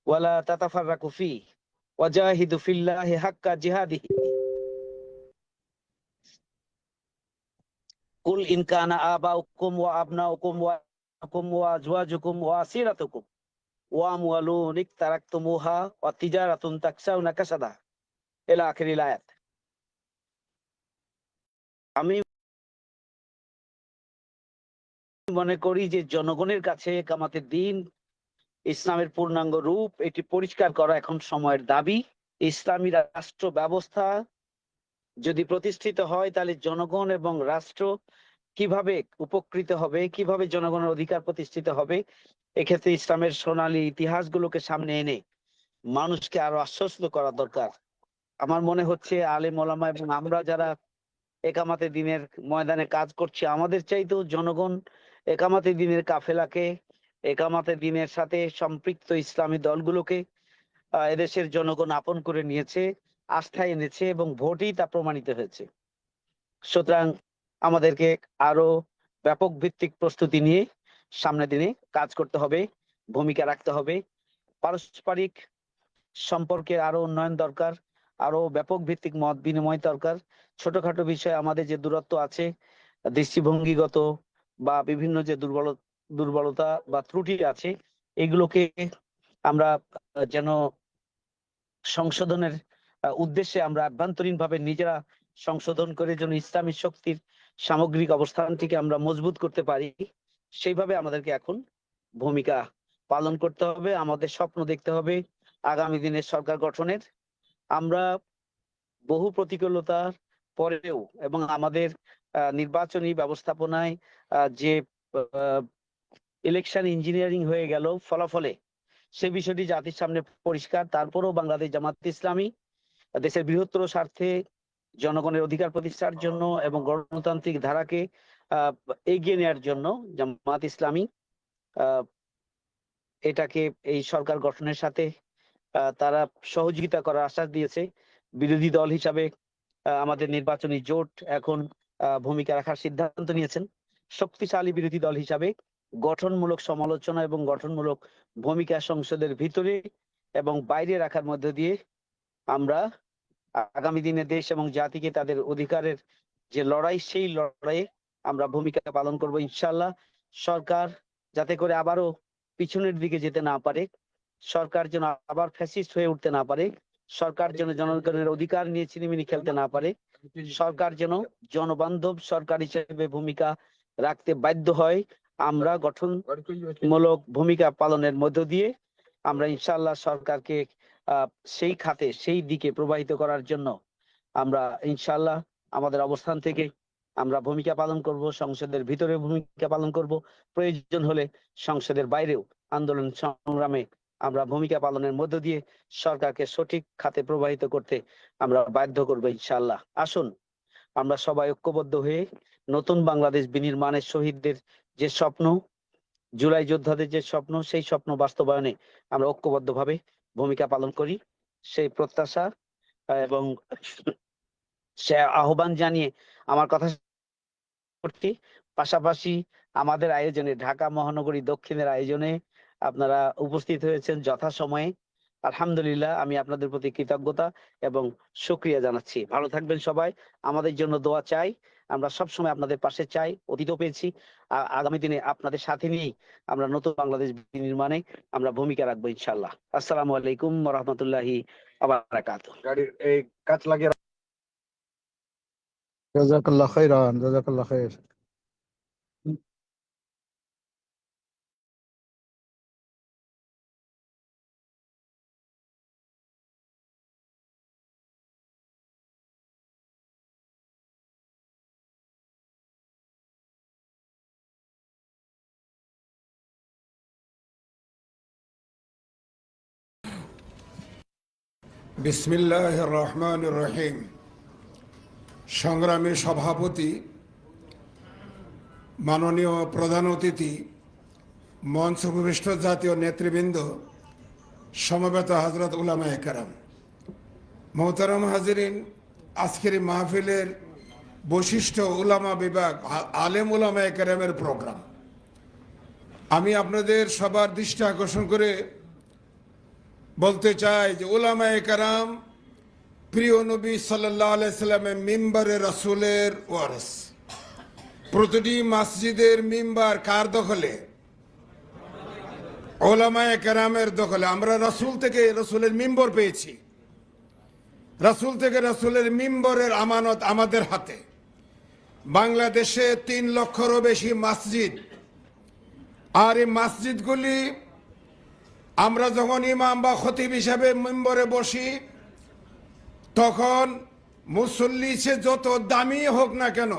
ওয়ালা তাতাফাররাকু ফি ওয়াজাহিদু ফিল্লাহি হাক্কা জিহাদিহি কুল ইন কানা আবাউকুম ওয়া আবনাউকুম ওয়া আকুম ওয়া আজওয়াজুকুম ওয়া আসিরাতুকুম ওয়া আমওয়ালুন ইকতারাকতুমুহা ওয়া তিজারাতুন তাকসাউনা কাসাদা ইলা আখিরিল আয়াত। আমি মনে করি যে জনগণের কাছে একামতের দিন, ইসলামের পূর্ণাঙ্গ রূপ, এটি পরিষ্কার করা এখন সময়ের দাবি। ইসলামী রাষ্ট্র ব্যবস্থা যদি প্রতিষ্ঠিত হয়, তাহলে জনগণ এবং রাষ্ট্র কিভাবে উপকৃত হবে, কিভাবে জনগণের অধিকার প্রতিষ্ঠিত হবে, এক্ষেত্রে ইসলামের সোনালী ইতিহাসগুলোকে সামনে এনে মানুষকে আরো আশ্বস্ত করা দরকার। আমার মনে হচ্ছে আলেম ওলামা এবং আমরা যারা একামাতে দিনের ময়দানে কাজ করছে, আমাদের চাইতেও জনগণ একামাতে দিনের কাফেলাকে, একামাতে দিনের সাথে সম্পৃক্ত ইসলামী দলগুলোকে এদেশের জনগণ আপন করে নিয়েছে, আস্থায় এনেছে এবং ভোটেই তা প্রমাণিত হয়েছে। সুতরাং আমাদেরকে আরো ব্যাপক ভিত্তিক প্রস্তুতি নিয়ে সামনের দিনে কাজ করতে হবে, ভূমিকা রাখতে হবে। পারস্পরিক সম্পর্কের আরো উন্নয়ন দরকার, আরো ব্যাপক ভিত্তিক মত বিনিময় দরকার। ছোটখাটো বিষয়ে আমাদের যে দূরত্ব আছে, দৃষ্টিভঙ্গিগত বা বিভিন্ন যে দুর্বলতা বা ত্রুটি আছে, এগুলোকে আমরা যেন সংশোধনের উদ্দেশ্যে আমরা আভ্যন্তরীণভাবে নিজেরা সংশোধন করে যেন ইসলামী শক্তির সামগ্রিক অবস্থানটিকে আমরা মজবুত করতে পারি, সেইভাবে আমাদেরকে এখন ভূমিকা পালন করতে হবে। আমাদের স্বপ্ন দেখতে হবে আগামী দিনের সরকার গঠনের। আমরা বহু প্রতিকূলতার পরেও এবং আমাদের নির্বাচনী ব্যবস্থাপনায় যে ইলেকশন ইঞ্জিনিয়ারিং হয়ে গেল ফলাফলে, সে বিষয়টি জাতির সামনে পরিষ্কার। তারপরেও বাংলাদেশ জামাত ইসলামী দেশের বৃহত্তর স্বার্থে, জনগণের অধিকার প্রতিষ্ঠার জন্য এবং গণতান্ত্রিক ধারাকে এগিয়ে নেওয়ার জন্য জামাত ইসলামী এটাকে এই সরকার গঠনের সাথে তারা সহযোগিতা করার আশ্বাস দিয়েছে। বিরোধী দল হিসাবে আমাদের নির্বাচনী জোট এখন ভূমিকা রাখার সিদ্ধান্ত নিয়েছেন। শক্তিশালী বিরোধী দল হিসাবে গঠনমূলক সমালোচনা এবং গঠনমূলক ভূমিকা সংসদের ভিতরে এবং বাইরে রাখার মধ্য দিয়ে আমরা আগামী দিনে দেশ এবং জাতিকে তাদের অধিকারের যে লড়াই, সেই লড়াইয়ে আমরা ভূমিকা পালন করব ইনশাআল্লাহ। সরকার যাতে করে আবারও পিছনের দিকে যেতে না পারে, সরকার যেন আবার ফ্যাসিস্ট হয়ে উঠতে না পারে, সরকার যেন জনগণের অধিকার নিয়ে ছিনিমিনি খেলতে না পারে, সরকার যেন জনবান্ধব সরকার হিসেবে ভূমিকা রাখতে বাধ্য হয়। আমরা গঠনমূলক ভূমিকা পালনের মধ্য দিয়ে আমরা ইনশাআল্লাহ সরকারকে সেই খাতে, সেই দিকে প্রবাহিত করার জন্য আমরা ইনশাআল্লাহ আমাদের অবস্থান থেকে আমরা ভূমিকা পালন করব, সংসদের ভিতরে ভূমিকা পালন করব, প্রয়োজন হলে সংসদের বাইরেও আন্দোলন সংগ্রামে আমরা ভূমিকা পালনের মধ্য দিয়ে সরকারকে সঠিক খাতে প্রবাহিত করতে আমরা বাধ্য করব ইনশাআল্লাহ। আসুন আমরা সবাই ঐক্যবদ্ধ হয়ে নতুন বাংলাদেশ বিনির্মাণের শহীদদের যে স্বপ্ন, জুলাই যোদ্ধাদের যে স্বপ্ন, সেই স্বপ্ন বাস্তবায়নে আমরা ঐক্যবদ্ধভাবে ভূমিকা পালন করি, সেই প্রত্যাশা এবং সে আহ্বান জানিয়ে আমার কথা করছি। পাশাপাশি আমাদের আয়োজনে, ঢাকা মহানগরী দক্ষিণের আয়োজনে আপনারা উপস্থিত হয়েছেন যথাসময়ে, আলহামদুলিল্লাহ। আমি আপনাদের প্রতি কৃতজ্ঞতা এবং শুকরিয়া জানাচ্ছি। ভালো থাকবেন সবাই, আমাদের জন্য দোয়া চাই। আমরা সবসময় আপনাদের পাশে চাই, অতীতও পেয়েছি, আগামী দিনে আপনাদের সাথে নিয়েই আমরা নতুন বাংলাদেশ নির্মাণে আমরা ভূমিকা রাখবো ইনশাআল্লাহ। আসসালামু আলাইকুম ওয়া রাহমাতুল্লাহি ওয়া বারাকাতুহু। জাযাকাল্লাহ খাইরান, জাযাকাল্লাহ খাইর। বিসমিল্লাহির রহমানির রহিম। সংগ্রামী সভাপতি, মাননীয় প্রধান অতিথি, মঞ্চ উপবিষ্ট জাতীয় নেতৃবৃন্দ, সমবেত হযরত উলামায়ে কেরাম, মোহতারাম হাজিরিন, আজকের এই মাহফিলের বৈশিষ্ট্য উলামা বিভাগ, আলেম উলামায়ে কেরামের প্রোগ্রাম। আমি আপনাদের সবার দৃষ্টি আকর্ষণ করে বলতে চাই যে উলামায়ে কেরাম প্রিয় নবী সাল্লাল্লাহু আলাইহি সাল্লামের মিম্বারে রাসূলের ওয়ারিস। প্রতিটি মসজিদের মিম্বার কার দখলে? উলামায়ে কেরামের দখলে। আমরা রাসূল থেকে রাসূলের মিম্বর পেয়েছি, রাসূল থেকে রাসূলের মিম্বরের আমানত আমাদের হাতে। বাংলাদেশে 3 লক্ষেরও বেশি মসজিদ, আর এই মসজিদগুলি আমরা যখন ইমাম বা খতিব হিসাবে মিম্বরে বসি, তখন মুসল্লি সে যত দামি হোক না কেন,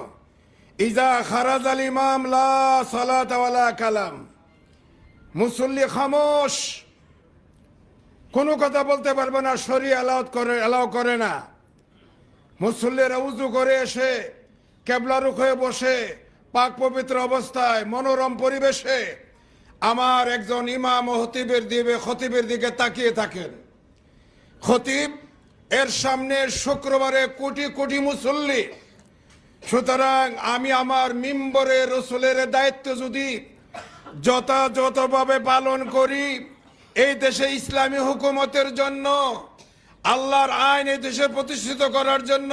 ইজা খারাজ আল ইমাম লা সালাত ওয়ালা কালাম, মুসল্লি খামোশ, কোনো কথা বলতে পারবে না, শরীয়ত অ্যালাউ করে না। মুসল্লিরা উযু করে এসে কেবলারুখ হয়ে বসে পাক পবিত্র অবস্থায় মনোরম পরিবেশে আমার একজন ইমাম ও খতিবের দিকে তাকিয়ে থাকেন। খতিব এর সামনে শুক্রবারে কোটি কোটি মুসল্লি। সুতরাং আমি আমার মিম্বরে রসুলের দায়িত্ব যদি যথাযথভাবে পালন করি, এই দেশে ইসলামী হুকুমতের জন্য, আল্লাহর আইন এই দেশে প্রতিষ্ঠিত করার জন্য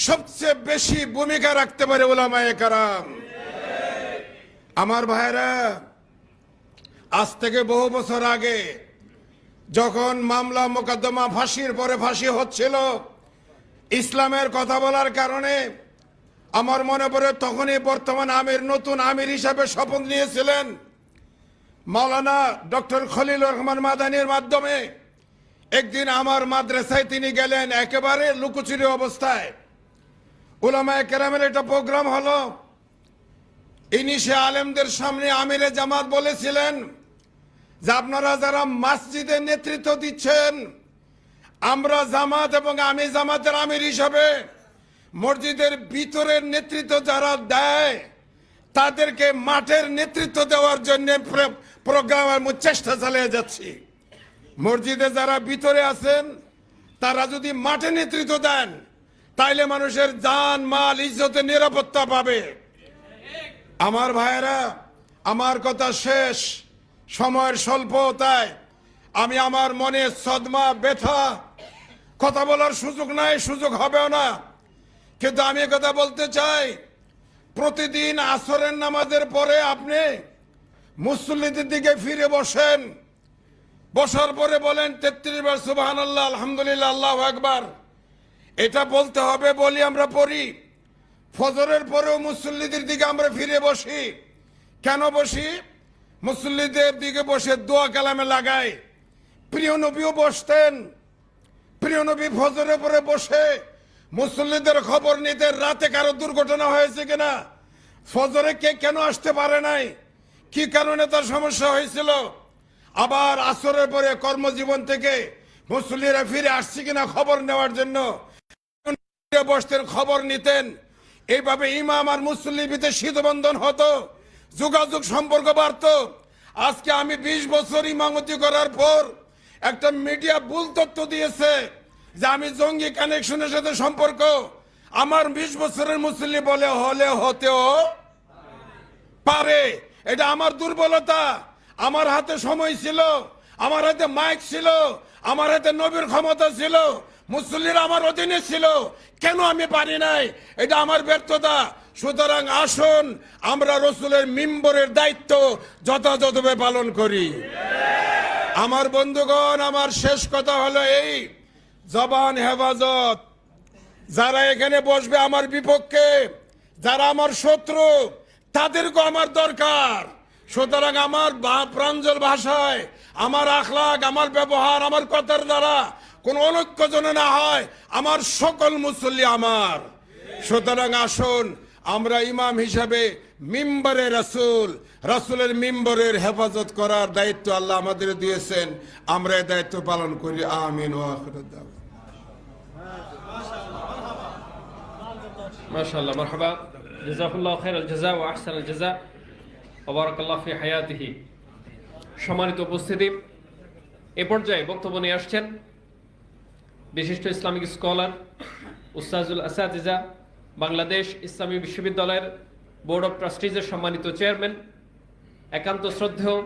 সবচেয়ে বেশি ভূমিকা রাখতে পারে উলামায়ে কেরাম। আমার ভাইরা, আজ থেকে বহু বছর আগে যখন মামলা মোকদ্দমা ফাঁসির পরে ফাঁসি হচ্ছিল, ইসলামের কথা বলার কারণে আমার মনে পড়ে তখনই বর্তমান নতুন আমির হিসাবে শপথ নিয়েছিলেন মাওলানা ডক্টর খলিলুর রহমান মাদানির মাধ্যমে। একদিন আমার মাদ্রাসায় তিনি গেলেন একেবারে লুকোচুরি অবস্থায়। উলামায়ে কেরামের একটা প্রোগ্রাম হলো, ইনি সে আলেমদের সামনে আমিরে জামাত বলেছিলেন যে আপনারা যারা মসজিদে নেতৃত্ব দিচ্ছেন, আমরা জামাত এবং আমি জামাতের আমির হিসাবে মসজিদের ভিতরের নেতৃত্ব যারা দেয় তাদেরকে মাঠের নেতৃত্ব দেওয়ার জন্য প্রোগ্রাম চেষ্টা চালিয়ে যাচ্ছি। মসজিদে যারা ভিতরে আছেন তারা যদি মাঠে নেতৃত্ব দেন তাইলে মানুষের জান মাল ইজ্জতের নিরাপত্তা পাবে। আমার ভাইয়েরা, আমার কথা শেষ, সময়ের স্বল্পতায় আমি আমার মনে সদমা ব্যথা, কথা বলার সুযোগ নাই, সুযোগ হবেও না, কিন্তু আমি কথা বলতে চাই। প্রতিদিন আসরের নামাজের পরে আপনি মুসল্লিদের দিকে ফিরে বসেন, বসার পরে বলেন 33 বার সুবহানাল্লাহ, আলহামদুলিল্লাহ, আল্লাহু আকবার। এটা বলতে হবে বলি আমরা পড়ি। ফজরের পরেও মুসল্লিদের দিকে আমরা ফিরে বসি। কেন বসি? মুসল্লিদের দিকে বসে দোয়া কালামে লাগাই। প্রিয় নবীও বসতেন। প্রিয় নবী ফজরের পরে বসে মুসল্লিদের খবর নিতেন, রাতে কারো দুর্ঘটনা হয়েছে কিনা, ফজরে কে কেন আসতে পারে নাই, কি কারণে তার সমস্যা হয়েছিল। আবার আসরের পরে কর্মজীবন থেকে মুসল্লিরা ফিরে আসছে কিনা খবর নেওয়ার জন্য বসতেন, খবর নিতেন। এইভাবে ইমাম আর মুসল্লির ভিতরে শীতবন্ধন হতো, যোগাযোগ সম্পর্ক বাড়ত। আজকে আমি 20 বছর ইমামতি করার পর একটা মিডিয়া ভুল তথ্য দিয়েছে যে আমি জঙ্গি কানেকশনের সাথে সম্পর্ক। আমার 20 বছরের মুসল্লি বলে হলে হতেও পারে। এটা আমার দুর্বলতা। আমার হাতে সময় ছিল, আমার হাতে মাইক ছিল, আমার হাতে নবীর ক্ষমতা ছিল, মুসল্লিরা আমার অধীনে ছিল, কেন আমি পারি নাই? এটা আমার ব্যর্থতা। সুতরাং আসুন আমরা রসুলের মিম্বরের দায়িত্ব যথাযথভাবে পালন করি। আমার বন্ধুগণ, আমার শেষ কথা হলো এই, জবান হেফাজত। যারা এখানে বসবে আমার বিপক্ষে, যারা আমার শত্রু, তাদেরকে আমার দরকার। সুতরাং আমার প্রাঞ্জল ভাষায়, আমার আখলাক, আমার ব্যবহার, আমার কথার দ্বারা কোন অনৈক্য যেন না হয়। আমার সকল মুসল্লি আমার। সুতরাং আসুন আমরা ইমাম হিসাবে মিম্বরে রাসূলের মিম্বরের হেফাজত করার দায়িত্ব আল্লাহ আমাদের দিয়েছেন, আমরা এই দায়িত্ব পালন করি। আমিন ওয়া আখিরু দাওয়ানা। মাশাআল্লাহ, মারহাবা, জাযাকুল্লাহু খাইরাল জাযা ওয়া আহসানাল জাযা ওয়া বারাকাল্লাহু ফি হায়াতিহি। সম্মানিত উপস্থিতি, এ পর্যায়ে বক্তব্য নিয়ে আসছেন বিশিষ্ট ইসলামিক স্কলার উস্তাজুল আসাতিজা, বাংলাদেশ ইসলামী বিশ্ববিদ্যালয়ের বোর্ড অব ট্রাস্টিজের সম্মানিত চেয়ারম্যান, একান্ত শ্রদ্ধেয়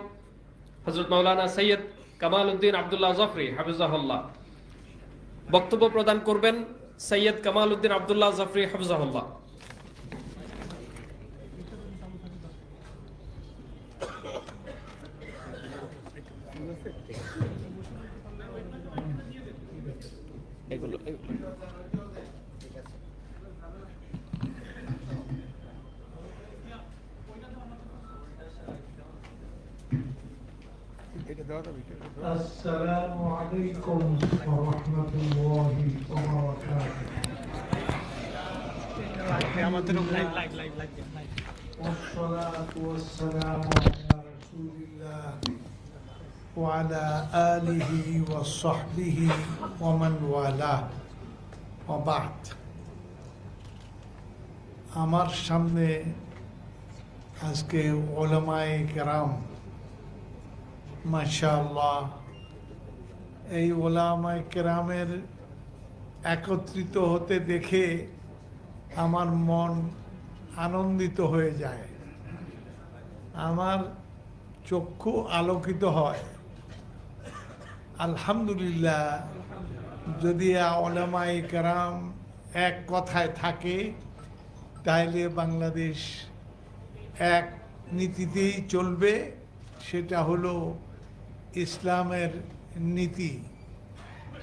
হযরত মাওলানা সৈয়দ কামাল উদ্দিন আব্দুল্লাহ জাফরি হাফিজাহুল্লাহ। বক্তব্য প্রদান করবেন সৈয়দ কামাল উদ্দিন আব্দুল্লাহ জাফরি হাফিজাহুল্লাহ। আসসালামু আলাইকুম ওয়া রাহমাতুল্লাহি ওয়া বারাকাতুহু। ওয়াসসালাতু ওয়াসসালামু আলা রাসূলিল্লাহ ওয়া আলা আলিহি ওয়া সাহবিহি ওয়া মান ওয়ালা। ওয়া বা'দ। আমার সামনে আজকে ওলামায়ে কেরাম, মাশাআল্লাহ, এই ওলামায়ে কেরামের একত্রিত হতে দেখে আমার মন আনন্দিত হয়ে যায়, আমার চক্ষু আলোকিত হয়। আলহামদুলিল্লাহ, যদি ওলামায়ে কেরাম এক কথায় থাকে তাইলে বাংলাদেশ এক নীতিতেই চলবে, সেটা হলো ইসলামের নীতি,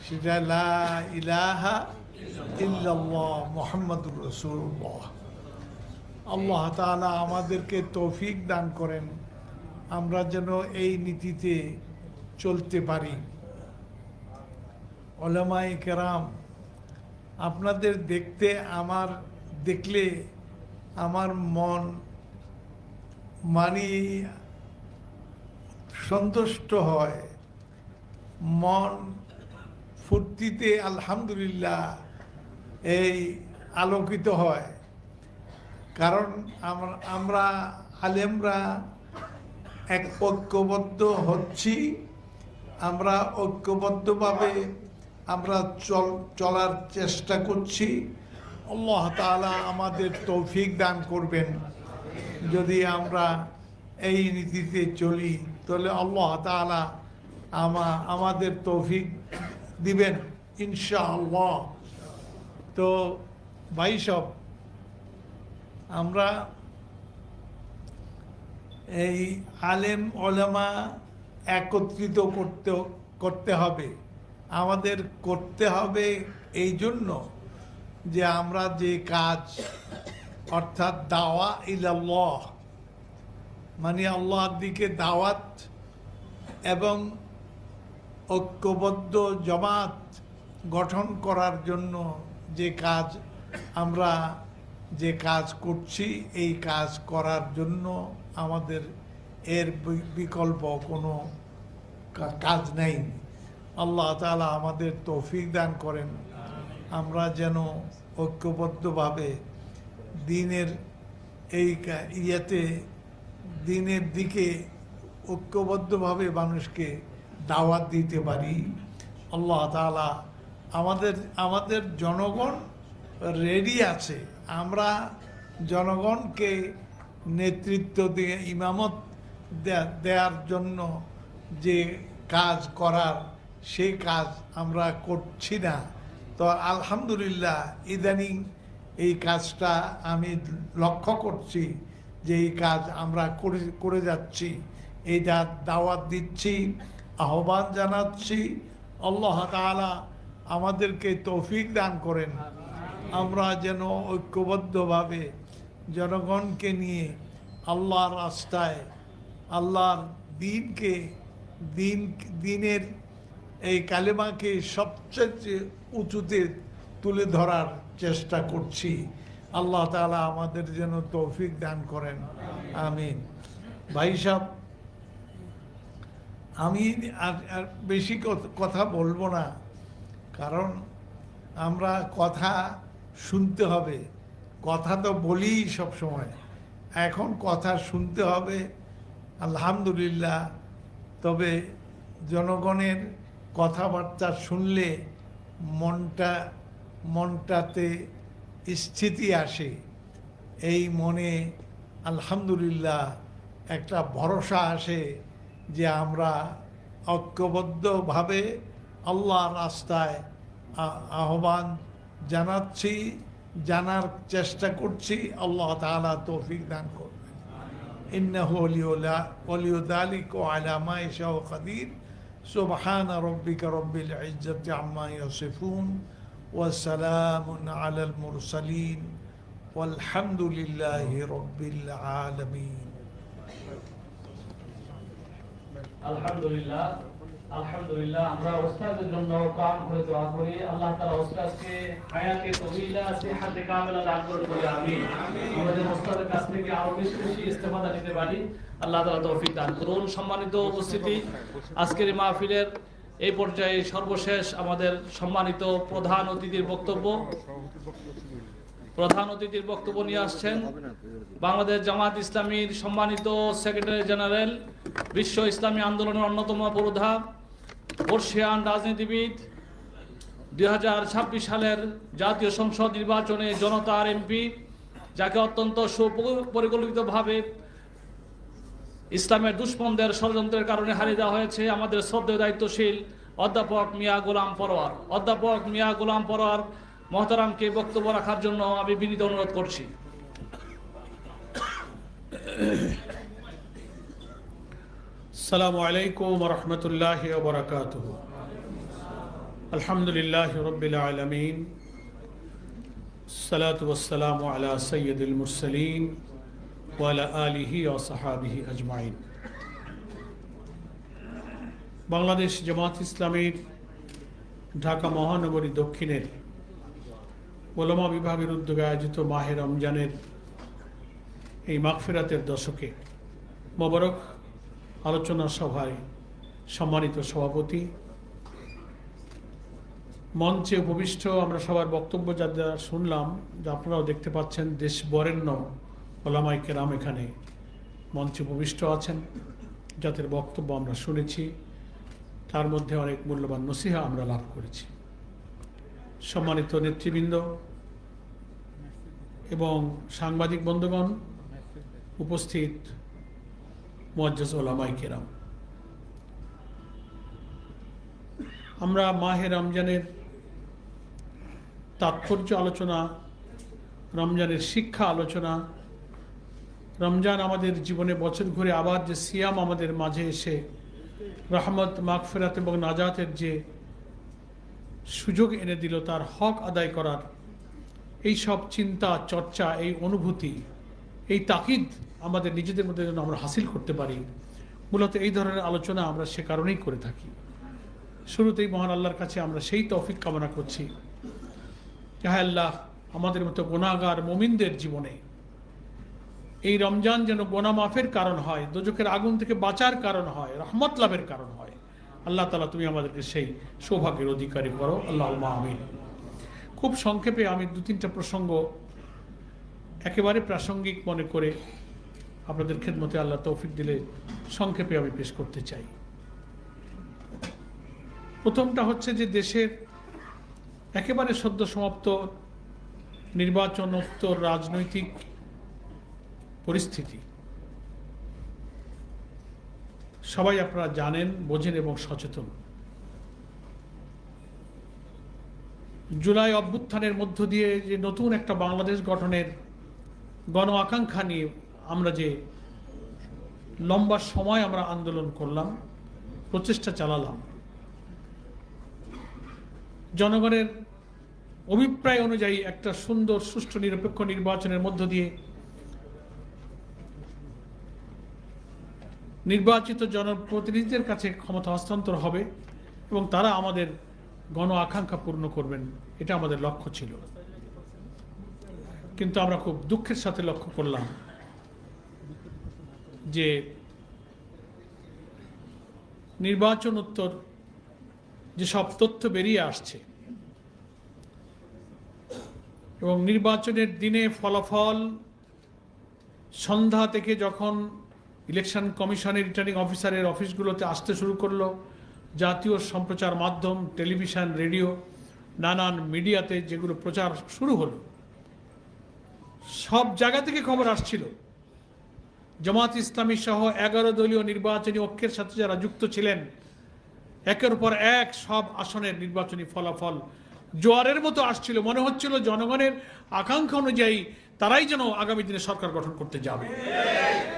সেটা লা ইলাহা ইল্লাল্লাহ মুহাম্মাদুর রাসূলুল্লাহ। আল্লাহ তাআলা আমাদেরকে তৌফিক দান করেন আমরা যেন এই নীতিতে চলতে পারি। উলামায়ে কেরাম, আপনাদের দেখলে আমার মন সন্তুষ্ট হয়, মন ফুর্তিতে আলহামদুলিল্লাহ এই আলোকিত হয়। কারণ আমরা আলেমরা এক ঐক্যবদ্ধ হচ্ছি, আমরা ঐক্যবদ্ধভাবে আমরা চলার চেষ্টা করছি। আল্লাহ তাআলা আমাদের তৌফিক দান করবেন। যদি আমরা এই নীতিতে চলি তাহলে আল্লাহ তাআলা আমাদের তৌফিক দিবেন ইনশাআল্লাহ। তো ভাই সব, আমরা এই আলেম ওলামা একত্রিত করতে হবে, আমাদের করতে হবে এই জন্য যে আমরা যে কাজ, অর্থাৎ দাওয়া ইলাল্লাহ, মানে আল্লাহর দিকে দাওয়াত এবং ঐক্যবদ্ধ জামাত গঠন করার জন্য যে কাজ আমরা করছি, এই কাজ করার জন্য আমাদের এর বিকল্প কোনো কাজ নেই। আল্লাহ তাআলা আমাদের তৌফিক দান করেন, আমরা যেন ঐক্যবদ্ধভাবে দিনের দিনের দিকে ঐক্যবদ্ধভাবে মানুষকে দাওয়াত দিতে পারি। আল্লাহ তাআলা আমাদের জনগণ রেডি আছে, আমরা জনগণকে নেতৃত্ব দিয়ে ইমামত দেওয়ার জন্য যে কাজ করার, সেই কাজ আমরা করছি না। তো আলহামদুলিল্লাহ, ইদানিং এই কাজটা আমি লক্ষ্য করছি যে এই কাজ আমরা করে যাচ্ছি, এই দাওয়াত দিচ্ছি, আহ্বান জানাচ্ছি। আল্লাহ তাআলা আমাদেরকে তৌফিক দান করেন, আমরা যেন ঐক্যবদ্ধভাবে জনগণকে নিয়ে আল্লাহর রাস্তায়, আল্লাহর দিনের এই কালেমাকে সবচেয়ে উঁচুতে তুলে ধরার চেষ্টা করছি। আল্লাহ তাআলা আমাদের যেন তৌফিক দান করেন, আমিন। ভাই সাহেব, আমি আর বেশি কথা বলবো না, কারণ আমরা কথা শুনতে হবে, কথা তো বলি সব সময়, এখন কথা শুনতে হবে। আলহামদুলিল্লাহ, তবে জনগণের কথাবার্তা শুনলে মনটাতে স্থিতি আসে, এই মনে আলহামদুলিল্লাহ একটা ভরসা আসে যে আমরা ঐক্যবদ্ধভাবে আল্লাহর রাস্তায় আহ্বান জানাচ্ছি, জানার চেষ্টা করছি। আল্লাহ তাআলা তৌফিক দান করবেন। ইন্নাহু ওয়ালিয়্যু যালিকা ওয়া আলা মা ইয়াশাউ কাদির। সুবহানা রাব্বিকা রাব্বিল ইজ্জাতি আম্মা ইয়াসিফুন ওয়া সালামুন আলাল মুরসালিন ওয়ালহামদুলিল্লাহি রাব্বিল আলামিন। আলহামদুলিল্লাহ, আলহামদুলিল্লাহ। আমরা ওস্তাদের জন্য কাম করে দোয়া করি, আল্লাহ তাআলা ওস্তাদকে হায়াতে তওয়িলা, সিহাতে কামিলা দান করুন, বলি আমিন। আমাদের ওস্তাদের কাছ থেকে আরো বেশি বেশি ইস্তেফাদা নিতে পারি, আল্লাহ তাআলা তৌফিক দান করুন। সম্মানিত উপস্থিতি, আজকের এই মাহফিলের এই পর্যায়ে সর্বশেষ আমাদের সম্মানিত প্রধান অতিথির বক্তব্য। প্রধান অতিথির বক্তব্য নিয়ে আসছেন বাংলাদেশ জামাত ইসলামীর সম্মানিত সেক্রেটারি জেনারেল, বিশ্ব ইসলামী আন্দোলনের অন্যতম পুরোধা, বর্ষিয়ান রাজনীতিবিদ, 2026 সালের জাতীয় সংসদ নির্বাচনে জনতার এমপি, যাকে অত্যন্ত সুপরিকল্পিতভাবে ইসলামের দুশ্মনদের ষড়যন্ত্রের কারণে হারিয়ে দেওয়া হয়েছে, আমাদের শ্রদ্ধেয় দায়িত্বশীল অধ্যাপক মিয়া গোলাম পরোয়ার। অধ্যাপক মিয়া গোলাম পরোয়ার মহতারামকে বক্তব্য রাখার জন্য আমি বিনীত অনুরোধ করছি। আসসালামু আলাইকুম ওয়া রাহমাতুল্লাহি ওয়া বারাকাতুহু। আলহামদুলিল্লাহি রাব্বিল আলামিন, সালাতু ওয়াসসালামু আলা সাইয়্যিদিল মুরসালিন ওয়া আলা আলিহি ওয়া সাহবিহি আজমাইন। বাংলাদেশ জামাত ইসলামীর ঢাকা মহানগরী দক্ষিণের ওলামা বিভাগের উদ্যোগে আয়োজিত মাহে রমজানের এই মাগফিরাতের দশকে মোবারক আলোচনা সভায় সম্মানিত সভাপতি, মঞ্চে উপবিষ্ট আমরা সবার বক্তব্য যা শুনলাম, যা আপনারাও দেখতে পাচ্ছেন, দেশ বরেণ্য ওলামায়ে কেরাম এখানে মঞ্চে উপবিষ্ট আছেন, যাদের বক্তব্য আমরা শুনেছি, তার মধ্যে অনেক মূল্যবান নসিহা আমরা লাভ করেছি। সম্মানিত নেতৃবৃন্দ এবং সাংবাদিক বন্ধুগণ, উপস্থিত মুআজ্জাজ ওলামায়ে কেরাম, আমরা মাহে রমজানের তাৎপর্য আলোচনা, রমজানের শিক্ষা আলোচনা, রমজান আমাদের জীবনে বছর ঘুরে আবার যে সিয়াম আমাদের মাঝে এসে রহমত, মাগফিরাত এবং নাজাতের যে সুযোগ এনে দিল, তার হক আদায় করার এই সব চিন্তা, চর্চা, এই অনুভূতি, এই তাকিদ আমাদের নিজেদের মধ্যে যেন আমরা হাসিল করতে পারি, মূলত এই ধরনের আলোচনা আমরা সে কারণেই করে থাকি। শুরুতেই মহান আল্লাহর কাছে আমরা সেই তৌফিক কামনা করছি যে হায় আল্লাহ, আমাদের মতো গুনাহগার মুমিনদের জীবনে এই রমজান যেন গুনাহ মাফের কারণ হয়, দোজখের আগুন থেকে বাঁচার কারণ হয়, রহমত লাভের কারণ হয়। আল্লাহ তাআলা তুমি আমাদেরকে সেই সৌভাগ্যের অধিকারী করো, আল্লাহুম্মা আমিন। খুব সংক্ষেপে আমি 2-3টা প্রসঙ্গ একেবারে প্রাসঙ্গিক মনে করে আপনাদের খেদমতে আল্লাহ তৌফিক দিলে সংক্ষেপে আমি পেশ করতে চাই। প্রথমটা হচ্ছে যে দেশের একেবারে সদ্য সমাপ্ত নির্বাচনোত্তর রাজনৈতিক পরিস্থিতি সবাই আপনারা জানেন, বোঝেন এবং সচেতন। জুলাই অভ্যুত্থানের মধ্য দিয়ে যে নতুন একটা বাংলাদেশ গঠনের গণ আকাঙ্ক্ষা নিয়ে আমরা যে লম্বা সময় আমরা আন্দোলন করলাম, প্রচেষ্টা চালালাম, জনগণের অভিপ্রায় অনুযায়ী একটা সুন্দর সুষ্ঠু নিরপেক্ষ নির্বাচনের মধ্য দিয়ে নির্বাচিত জনপ্রতিনিধিদের কাছে ক্ষমতা হস্তান্তর হবে এবং তারা আমাদের গণ আকাঙ্ক্ষা পূর্ণ করবেন, এটা আমাদের লক্ষ্য ছিল। কিন্তু আমরা খুব দুঃখের সাথে লক্ষ্য করলাম যে নির্বাচনোত্তর যেসব তথ্য বেরিয়ে আসছে এবং নির্বাচনের দিনে ফলাফল সন্ধ্যা থেকে যখন ইলেকশন কমিশনের রিটার্নিং অফিসারের অফিসগুলোতে আসতে শুরু করলো, জাতীয় সম্প্রচার মাধ্যম, টেলিভিশন, রেডিও, নানান মিডিয়াতে যেগুলো প্রচার শুরু হলো, সব জায়গা থেকে খবর আসছিল জামাত ইসলামী সহ 11 দলীয় নির্বাচনী ঐক্যের সাথে যারা যুক্ত ছিলেন, একের পর এক সব আসনের নির্বাচনী ফলাফল জোয়ারের মতো আসছিল। মনে হচ্ছিল জনগণের আকাঙ্ক্ষা অনুযায়ী তারাই যেন আগামী দিনে সরকার গঠন করতে যাবে।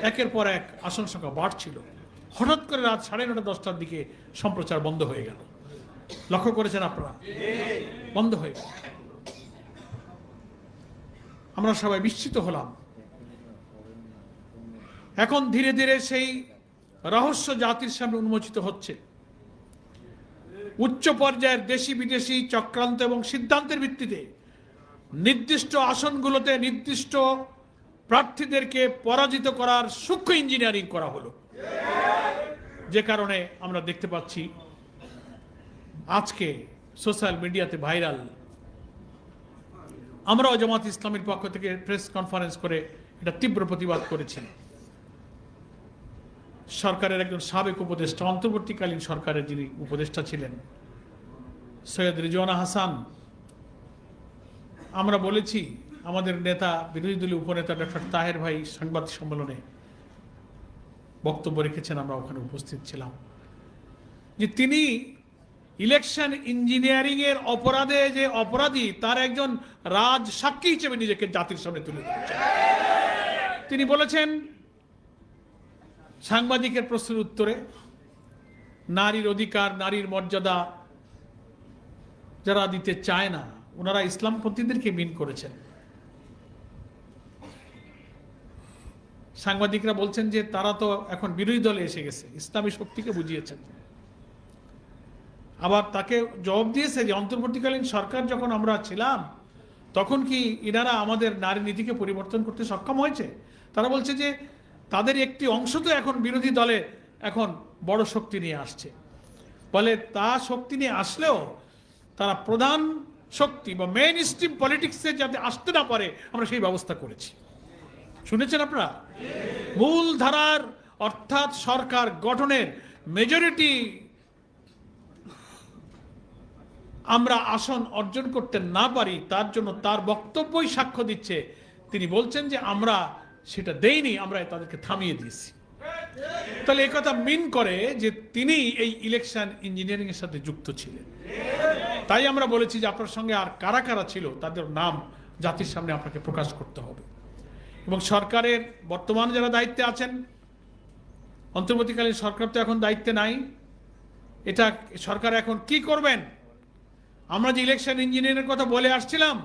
একের পর এক আসন সংখ্যা বাড়ছিল। হঠাৎ করে রাত 9:30, 10টার দিকে সম্প্রচার বন্ধ হয়ে গেল। লক্ষ্য করেছেন আপনারা? বন্ধ হয়ে গেল। আমরা সবাই বিস্মিত হলাম। এখন ধীরে ধীরে সেই রহস্য জাতির সামনে উন্মোচিত হচ্ছে। উচ্চ পর্যায়ের দেশি বিদেশি চক্রান্ত এবং সিদ্ধান্তের ভিত্তিতে নির্দিষ্ট আসনগুলোতে নির্দিষ্ট প্রার্থীদেরকে পরাজিত করার সূক্ষ্ম ইঞ্জিনিয়ারিং করা হলো, যে কারণে আমরা দেখতে পাচ্ছি আজকে সোশ্যাল মিডিয়াতে ভাইরাল আমরাও জামাত ইসলামীর পক্ষ থেকে প্রেস কনফারেন্স করে এটা তীব্র প্রতিবাদ করেছি। সরকারের একজন সাবেক উপদেষ্টা, অন্তর্বর্তীকালীন সরকারের যিনি উপদেষ্টা ছিলেন সৈয়দ রিজওয়ানা হাসান, আমরা বলেছি, আমাদের নেতা বিরোধী দলীয় উপনেতা ডক্টর তাহের ভাই সংবাদ সম্মেলনে বক্তব্য রেখেছেন, আমরা ওখানে উপস্থিত ছিলাম, যে তিনি ইলেকশন ইঞ্জিনিয়ারিং এর অপরাধে যে অপরাধী তার একজন রাজ সাক্ষী হিসেবে নিজেকে জাতির সামনে তুলে ধরেছেন। তিনি বলেছেন সাংবাদিকের প্রশ্নের উত্তরে, নারীর অধিকার, নারীর মর্যাদা যারা দিতে চায় না ওনারা ইসলামপন্থীদেরকে মিন করেছেন। সাংবাদিকরা বলছেন যে তারা তো এখন বিরোধী দলে এসে গেছে, ইসলামী শক্তিকে বুঝিয়েছেন। আবার তাকে জবাব দিয়েছে যে অন্তর্বর্তীকালীন সরকার যখন আমরা ছিলাম তখন কি ইনারা আমাদের নারী নীতিকে পরিবর্তন করতে সক্ষম হয়েছে? তারা বলছে যে তাদের একটি অংশ তো এখন বিরোধী দলে এখন বড় শক্তি নিয়ে আসছে, বলে তা শক্তি নিয়ে আসলেও তারা প্রধান শক্তি বা মেইন স্ট্রিম পলিটিক্সে যাতে আসতে না পারে আমরা সেই ব্যবস্থা করেছি। শুনেছেন আপনারা? মূল ধারার অর্থাৎ সরকার গঠনের মেজরিটি আমরা আসন অর্জন করতে না পারি, তার জন্য তার বক্তব্যই সাক্ষ্য দিচ্ছে। তিনি বলছেন যে আমরা সেটা দেইনি, আমরা তাদেরকে থামিয়ে দিয়েছি। তাহলে একথা মিন করে যে তিনি এই ইলেকশন ইঞ্জিনিয়ারিং এর সাথে যুক্ত ছিলেন। তাই আমরা বলেছি যে আপনার সঙ্গে আর কারা কারা ছিল তাদের নাম জাতির সামনে আপনাকে প্রকাশ করতে হবে। এবং সরকারের বর্তমান যারা দায়িত্বে আছেন, অন্তর্বর্তীকালীন সরকার তো এখন দায়িত্বে নাই, এটা সরকার এখন কি করবেন? আমরা যে ইলেকশন ইঞ্জিনিয়ারের কথা বলে আসছিলাম,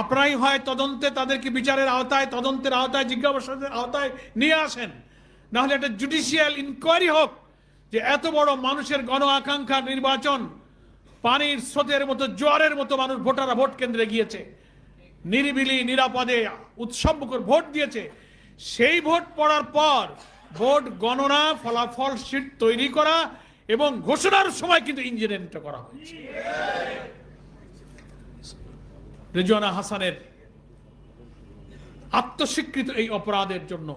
আপনারাই হয় তদন্তে তাদেরকে বিচারের আওতায়, তদন্তের আওতায়, জিজ্ঞাসাবাদের আওতায় নিয়ে আসেন, না হলে একটা জুডিশিয়াল ইনকোয়ারি হোক যে এত বড় মানুষের গণ আকাঙ্ক্ষার নির্বাচন, পানির স্রোতের মতো জোয়ারের মতো মানুষ ভোটাররা ভোট কেন্দ্রে গিয়েছে, নিরিবিলি নিরাপদে উৎসবমুখর ভোট দিয়েছে, সেই ভোট পড়ার পর ভোট গণনা, ফলাফল শীট তৈরি করা এবং ঘোষণার সময় কিন্তু ইঞ্জিনিয়ারিংটা করা হয়েছে। রিজওয়ানা হাসানের আত্মস্বীকৃত এই অপরাধের জন্য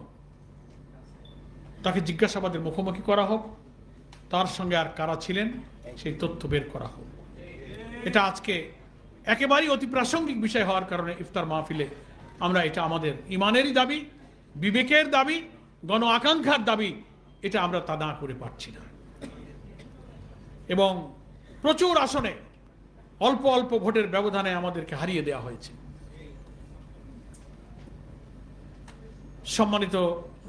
তাকে জিজ্ঞাসাবাদের মুখোমুখি করা হোক, তার সঙ্গে আর কারা ছিলেন সেই তথ্য বের করা হোক। এটা আজকে একেবারেই অতি প্রাসঙ্গিক বিষয় হওয়ার কারণে ইফতার মাহফিলে আমরা এটা আমাদের ইমানেরই দাবি, বিবেকের দাবি, গণ আকাঙ্ক্ষার দাবি, এটা আমরা তা না করে পারছি না। এবং প্রচুর আসনে অল্প অল্প ভোটের ব্যবধানে আমাদেরকে হারিয়ে দেওয়া হয়েছে। সম্মানিত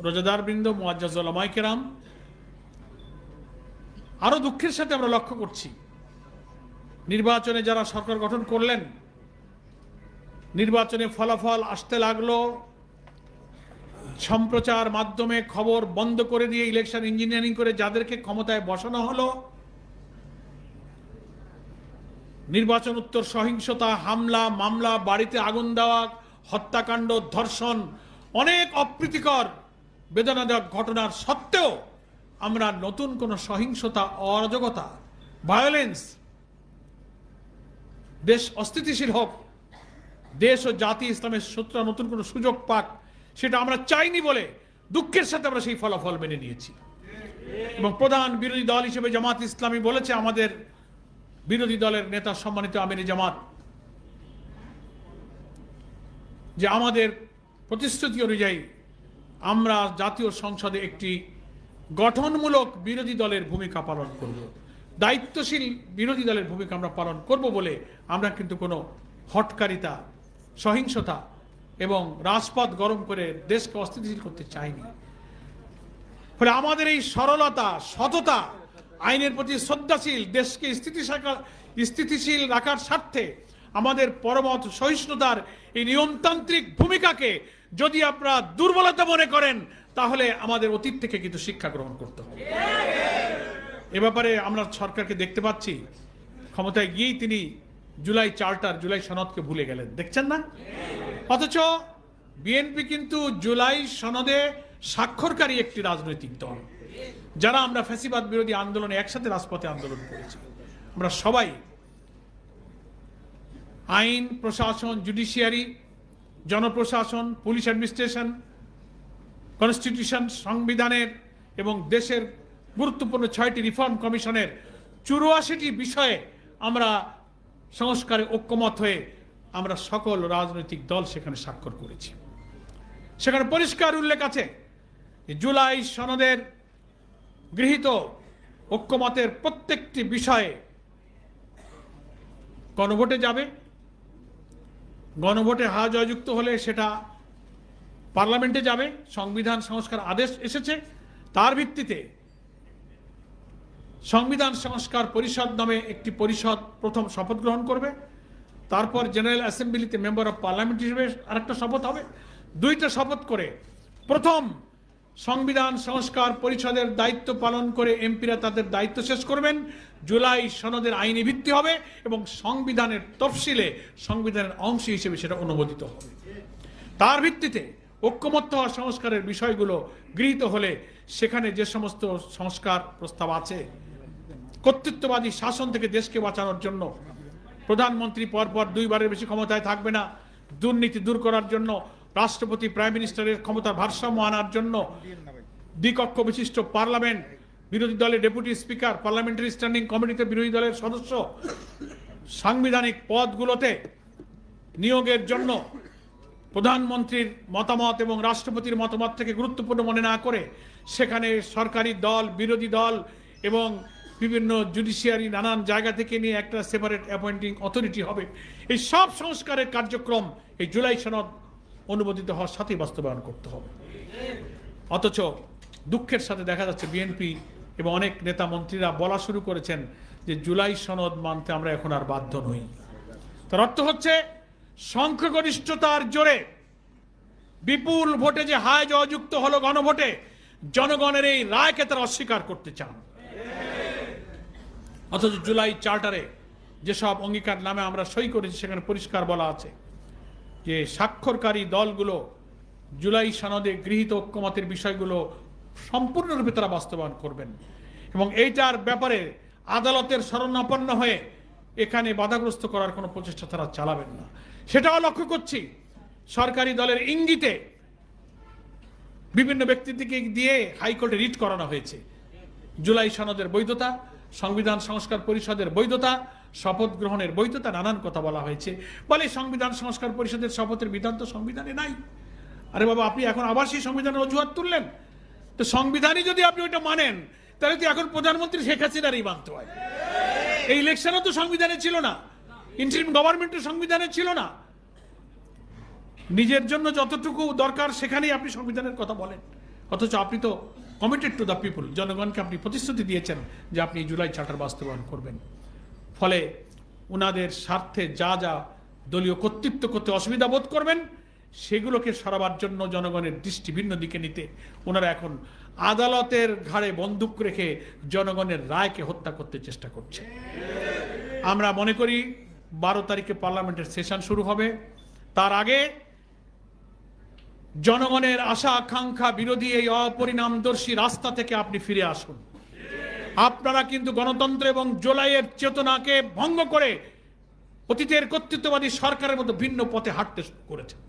রোজাদার বৃন্দ, মুআজ্জাজ উলামায়ে কেরাম, আরো দুঃখের সাথে আমরা লক্ষ্য করছি নির্বাচনে যারা সরকার গঠন করলেন, নির্বাচনে ফলাফল আসতে লাগলো, সম্প্রচার মাধ্যমে খবর বন্ধ করে দিয়ে ইলেকশন ইঞ্জিনিয়ারিং করে যাদেরকে ক্ষমতায় বসানো হলো, নির্বাচন উত্তর সহিংসতা, হামলা, মামলা, বাড়িতে আগুন দেওয়া, হত্যাকাণ্ড, ধর্ষণ, অনেক অপ্রীতিকর বেদনাদায়ক ঘটনার সত্ত্বেও আমরা নতুন কোন সহিংসতা, অরাজকতা, ভায়োলেন্স, দেশ অস্থিতিশীল হোক, দেশ ও জাতি ইসলামের শত্রুরা নতুন কোন সুযোগ পাক, সেটা আমরা চাইনি বলে দুঃখের সাথে আমরা সেই ফলাফল মেনে নিয়েছি। এবং প্রধান বিরোধী দল হিসেবে জামাত ইসলামী বলেছে, আমাদের বিরোধী দলের নেতা সম্মানিত আমির জামাত, যে আমাদের প্রতিশ্রুতি অনুযায়ী আমরা জাতীয় সংসদে একটি গঠনমূলক বিরোধী দলের ভূমিকা পালন করব, দায়িত্বশীল বিরোধী দলের ভূমিকা আমরা পালন করব বলে আমরা কিন্তু কোনো হটকারিতা, সহিংসতা এবং রাজপথ গরম করে দেশকে অস্থিতিশীল করতে চাইনি। ফলে আমাদের এই সরলতা, সততা, আইনের প্রতি শ্রদ্ধাশীল, দেশকে স্থিতিশীল রাখার স্বার্থে আমাদের পরমত সহিষ্ণুতার এই নিয়মতান্ত্রিক ভূমিকাকে যদি আপনারা দুর্বলতা মনে করেন, তাহলে আমাদের অতীত থেকে কিন্তু শিক্ষা গ্রহণ করতে হবে। এ ব্যাপারে আমরা সরকারকে দেখতে পাচ্ছি, ক্ষমতায় গিয়েই তিনি জুলাই চার্টার, জুলাই সনদকে ভুলে গেলেন, দেখছেন না? অথচ বিএনপি কিন্তু জুলাই সনদে স্বাক্ষরকারী একটি রাজনৈতিক দল, যারা আমরা ফ্যাসিবাদ বিরোধী আন্দোলনে একসাথে রাজপথে আন্দোলন করেছি। আমরা সবাই আইন প্রশাসন, জুডিশিয়ারি, জনপ্রশাসন, পুলিশ অ্যাডমিনিস্ট্রেশন, কনস্টিটিউশন, সংবিধানের এবং দেশের গুরুত্বপূর্ণ 6টি রিফর্ম কমিশনের 84টি বিষয়ে আমরা সংস্কারে ঐক্যমত হয়ে আমরা সকল রাজনৈতিক দল সেখানে স্বাক্ষর করেছি। সেখানে পরিষ্কার উল্লেখ আছে যে জুলাই সনদের গৃহীত ঐক্যমতের প্রত্যেকটি বিষয়ে গণভোটে যাবে। গণভোটে হা জয়যুক্ত হলে সেটা পার্লামেন্টে যাবে। সংবিধান সংস্কার আদেশ এসেছে, তার ভিত্তিতে সংবিধান সংস্কার পরিষদ নামে একটি পরিষদ প্রথম শপথ গ্রহণ করবে। তারপর জেনারেল অ্যাসেম্বলিতে মেম্বার অফ পার্লামেন্ট হিসেবে আরেকটা শপথ হবে। 2টা শপথ করে প্রথম সংবিধান সংস্কার পরিষদের দায়িত্ব পালন করে এমপিরা তাদের দায়িত্ব শেষ করবেন। জুলাই সনদের আইনি ভিত্তি হবে এবং সংবিধানের তফসিলে সংবিধানের অংশ হিসেবে সেটা অনুমোদিত হবে। তার ভিত্তিতে ঐক্যমত হওয়া সংস্কারের বিষয়গুলো গৃহীত হলে সেখানে যে সমস্ত সংস্কার প্রস্তাব আছে, কর্তৃত্ববাদী শাসন থেকে দেশকে বাঁচানোর জন্য প্রধানমন্ত্রী পরপর 2বারের বেশি ক্ষমতায় থাকবে না, দুর্নীতি দূর করার জন্য রাষ্ট্রপতি প্রাইম মিনিস্টারের ক্ষমতার ভারসাম্য আনার জন্য দ্বিকক্ষ বিশিষ্ট পার্লামেন্ট, বিরোধী দলের ডেপুটি স্পিকার, পার্লামেন্টারি স্ট্যান্ডিং কমিটিতে বিরোধী দলের সদস্য, সাংবিধানিক পদগুলোতে নিয়োগের জন্য প্রধানমন্ত্রীর মতামত এবং রাষ্ট্রপতির মতামত থেকে গুরুত্বপূর্ণ মনে না করে সেখানে সরকারি দল, বিরোধী দল এবং বিভিন্ন জুডিশিয়ারি নানান জায়গা থেকে নিয়ে একটা সেপারেট অ্যাপয়েন্টিং অথরিটি হবে। এই সব সংস্কারের কার্যক্রম এই জুলাই সনদ অনুমোদিত হওয়ার সাথেই বাস্তবায়ন করতে হবে। অথচ দুঃখের সাথে দেখা যাচ্ছে বিএনপি এবং অনেক নেতা মন্ত্রীরা বলা শুরু করেছেন যে জুলাই সনদ মানতে আমরা এখন আর বাধ্য নই। তার অর্থ হচ্ছে সংখ্যাগরিষ্ঠতার জোরে বিপুল ভোটে যে হায় জয়যুক্ত হলো গণভোটে, জনগণের এই রায়কে তারা অস্বীকার করতে চান। অথচ জুলাই চার্টারে যেসব অঙ্গীকার নামে আমরা সই করেছি সেখানে পরিষ্কার বলা আছে যে স্বাক্ষরকারী দলগুলো জুলাই সনদে গৃহীত ঐক্যমতের বিষয়গুলো সম্পূর্ণরূপে তারা বাস্তবায়ন করবেন এবং এইটার ব্যাপারে আদালতের শরণাপন্ন হয়ে এখানে বাধাগ্রস্ত করার কোনো প্রচেষ্টা তারা চালাবেন না। সেটাও লক্ষ্য করছি সরকারি দলের ইঙ্গিতে বিভিন্ন ব্যক্তিকে দিয়ে হাইকোর্টে রিট করানো হয়েছে। জুলাই সনদের বৈধতা, সংবিধান সংস্কার পরিষদের বৈধতা, শপথ গ্রহণের বৈধতা, নানান কথা বলা হয়েছে। বলে সংবিধান সংস্কার পরিষদের শপথের বিধান তো সংবিধানে নাই। আরে বাবা, আপনি এখন আবার সেই সংবিধানের অজুহাত তুললেন। তো সংবিধানই যদি আপনি ওইটা মানেন তাহলে তো এখন প্রধানমন্ত্রী শেখ হাসিনারই মানতে হয়। এই ইলেকশনও তো সংবিধানে ছিল না, ইন্টারিম গভর্নমেন্টও সংবিধানে ছিল না। নিজের জন্য যতটুকু দরকার সেখানেই আপনি সংবিধানের কথা বলেন, অথচ আপনি তো কমিটেড টু দ্য পিপুল, জনগণকে আপনি প্রতিশ্রুতি দিয়েছেন যে আপনি জুলাই চার্টার বাস্তবায়ন করবেন। ফলে ওনাদের স্বার্থে যা যা দলীয় কর্তৃত্ব করতে অসুবিধা বোধ করবেন সেগুলোকে সরাবার জন্য জনগণের দৃষ্টি ভিন্ন দিকে নিতে ওনারা এখন আদালতের ঘাড়ে বন্দুক রেখে জনগণের রায়কে হত্যা করতে চেষ্টা করছে। আমরা মনে করি 12 তারিখে পার্লামেন্টের সেশন শুরু হবে। তার আগে জনগণের আশা আকাঙ্ক্ষা বিরোধী এই অপরিণামদর্শী রাস্তা থেকে আপনি ফিরে আসুন। আপনারা কিন্তু গণতন্ত্র এবং জুলাইয়ের চেতনাকে ভঙ্গ করে অতীতের কর্তৃত্ববাদী সরকারের মতো ভিন্ন পথে হাঁটতে শুরু করেছেন।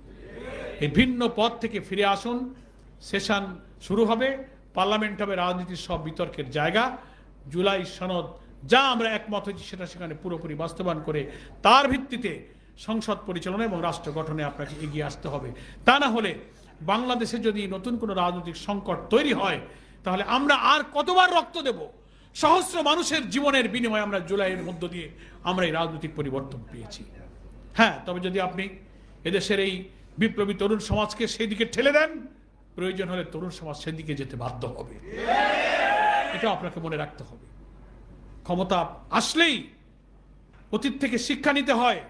এই ভিন্ন পথ থেকে ফিরে আসুন। সেশন শুরু হবে, পার্লামেন্ট হবে রাজনীতির সব বিতর্কের জায়গা। জুলাই সনদ যা আমরা একমত হয়েছি সেটা সেখানে পুরোপুরি বাস্তবায়ন করে তার ভিত্তিতে সংসদ পরিচালনা এবং রাষ্ট্র গঠনে আপনাকে এগিয়ে আসতে হবে। তা না হলে বাংলাদেশে যদি নতুন কোনো রাজনৈতিক সংকট তৈরি হয় তাহলে আমরা আর কতবার রক্ত দেব? সহস্র মানুষের জীবনের বিনিময়ে আমরা জুলাইয়ের মধ্য দিয়ে আমরা এই রাজনৈতিক পরিবর্তন পেয়েছি। হ্যাঁ, তবে যদি আপনি এদেশের এই বিপ্লবী তরুণ সমাজকে সেই দিকে ঠেলে দেন, প্রয়োজন হলে তরুণ সমাজ সেদিকে যেতে বাধ্য হবে। এটা আপনাকে মনে রাখতে হবে। ক্ষমতা আসলেই অতীত থেকে শিক্ষা নিতে হয়।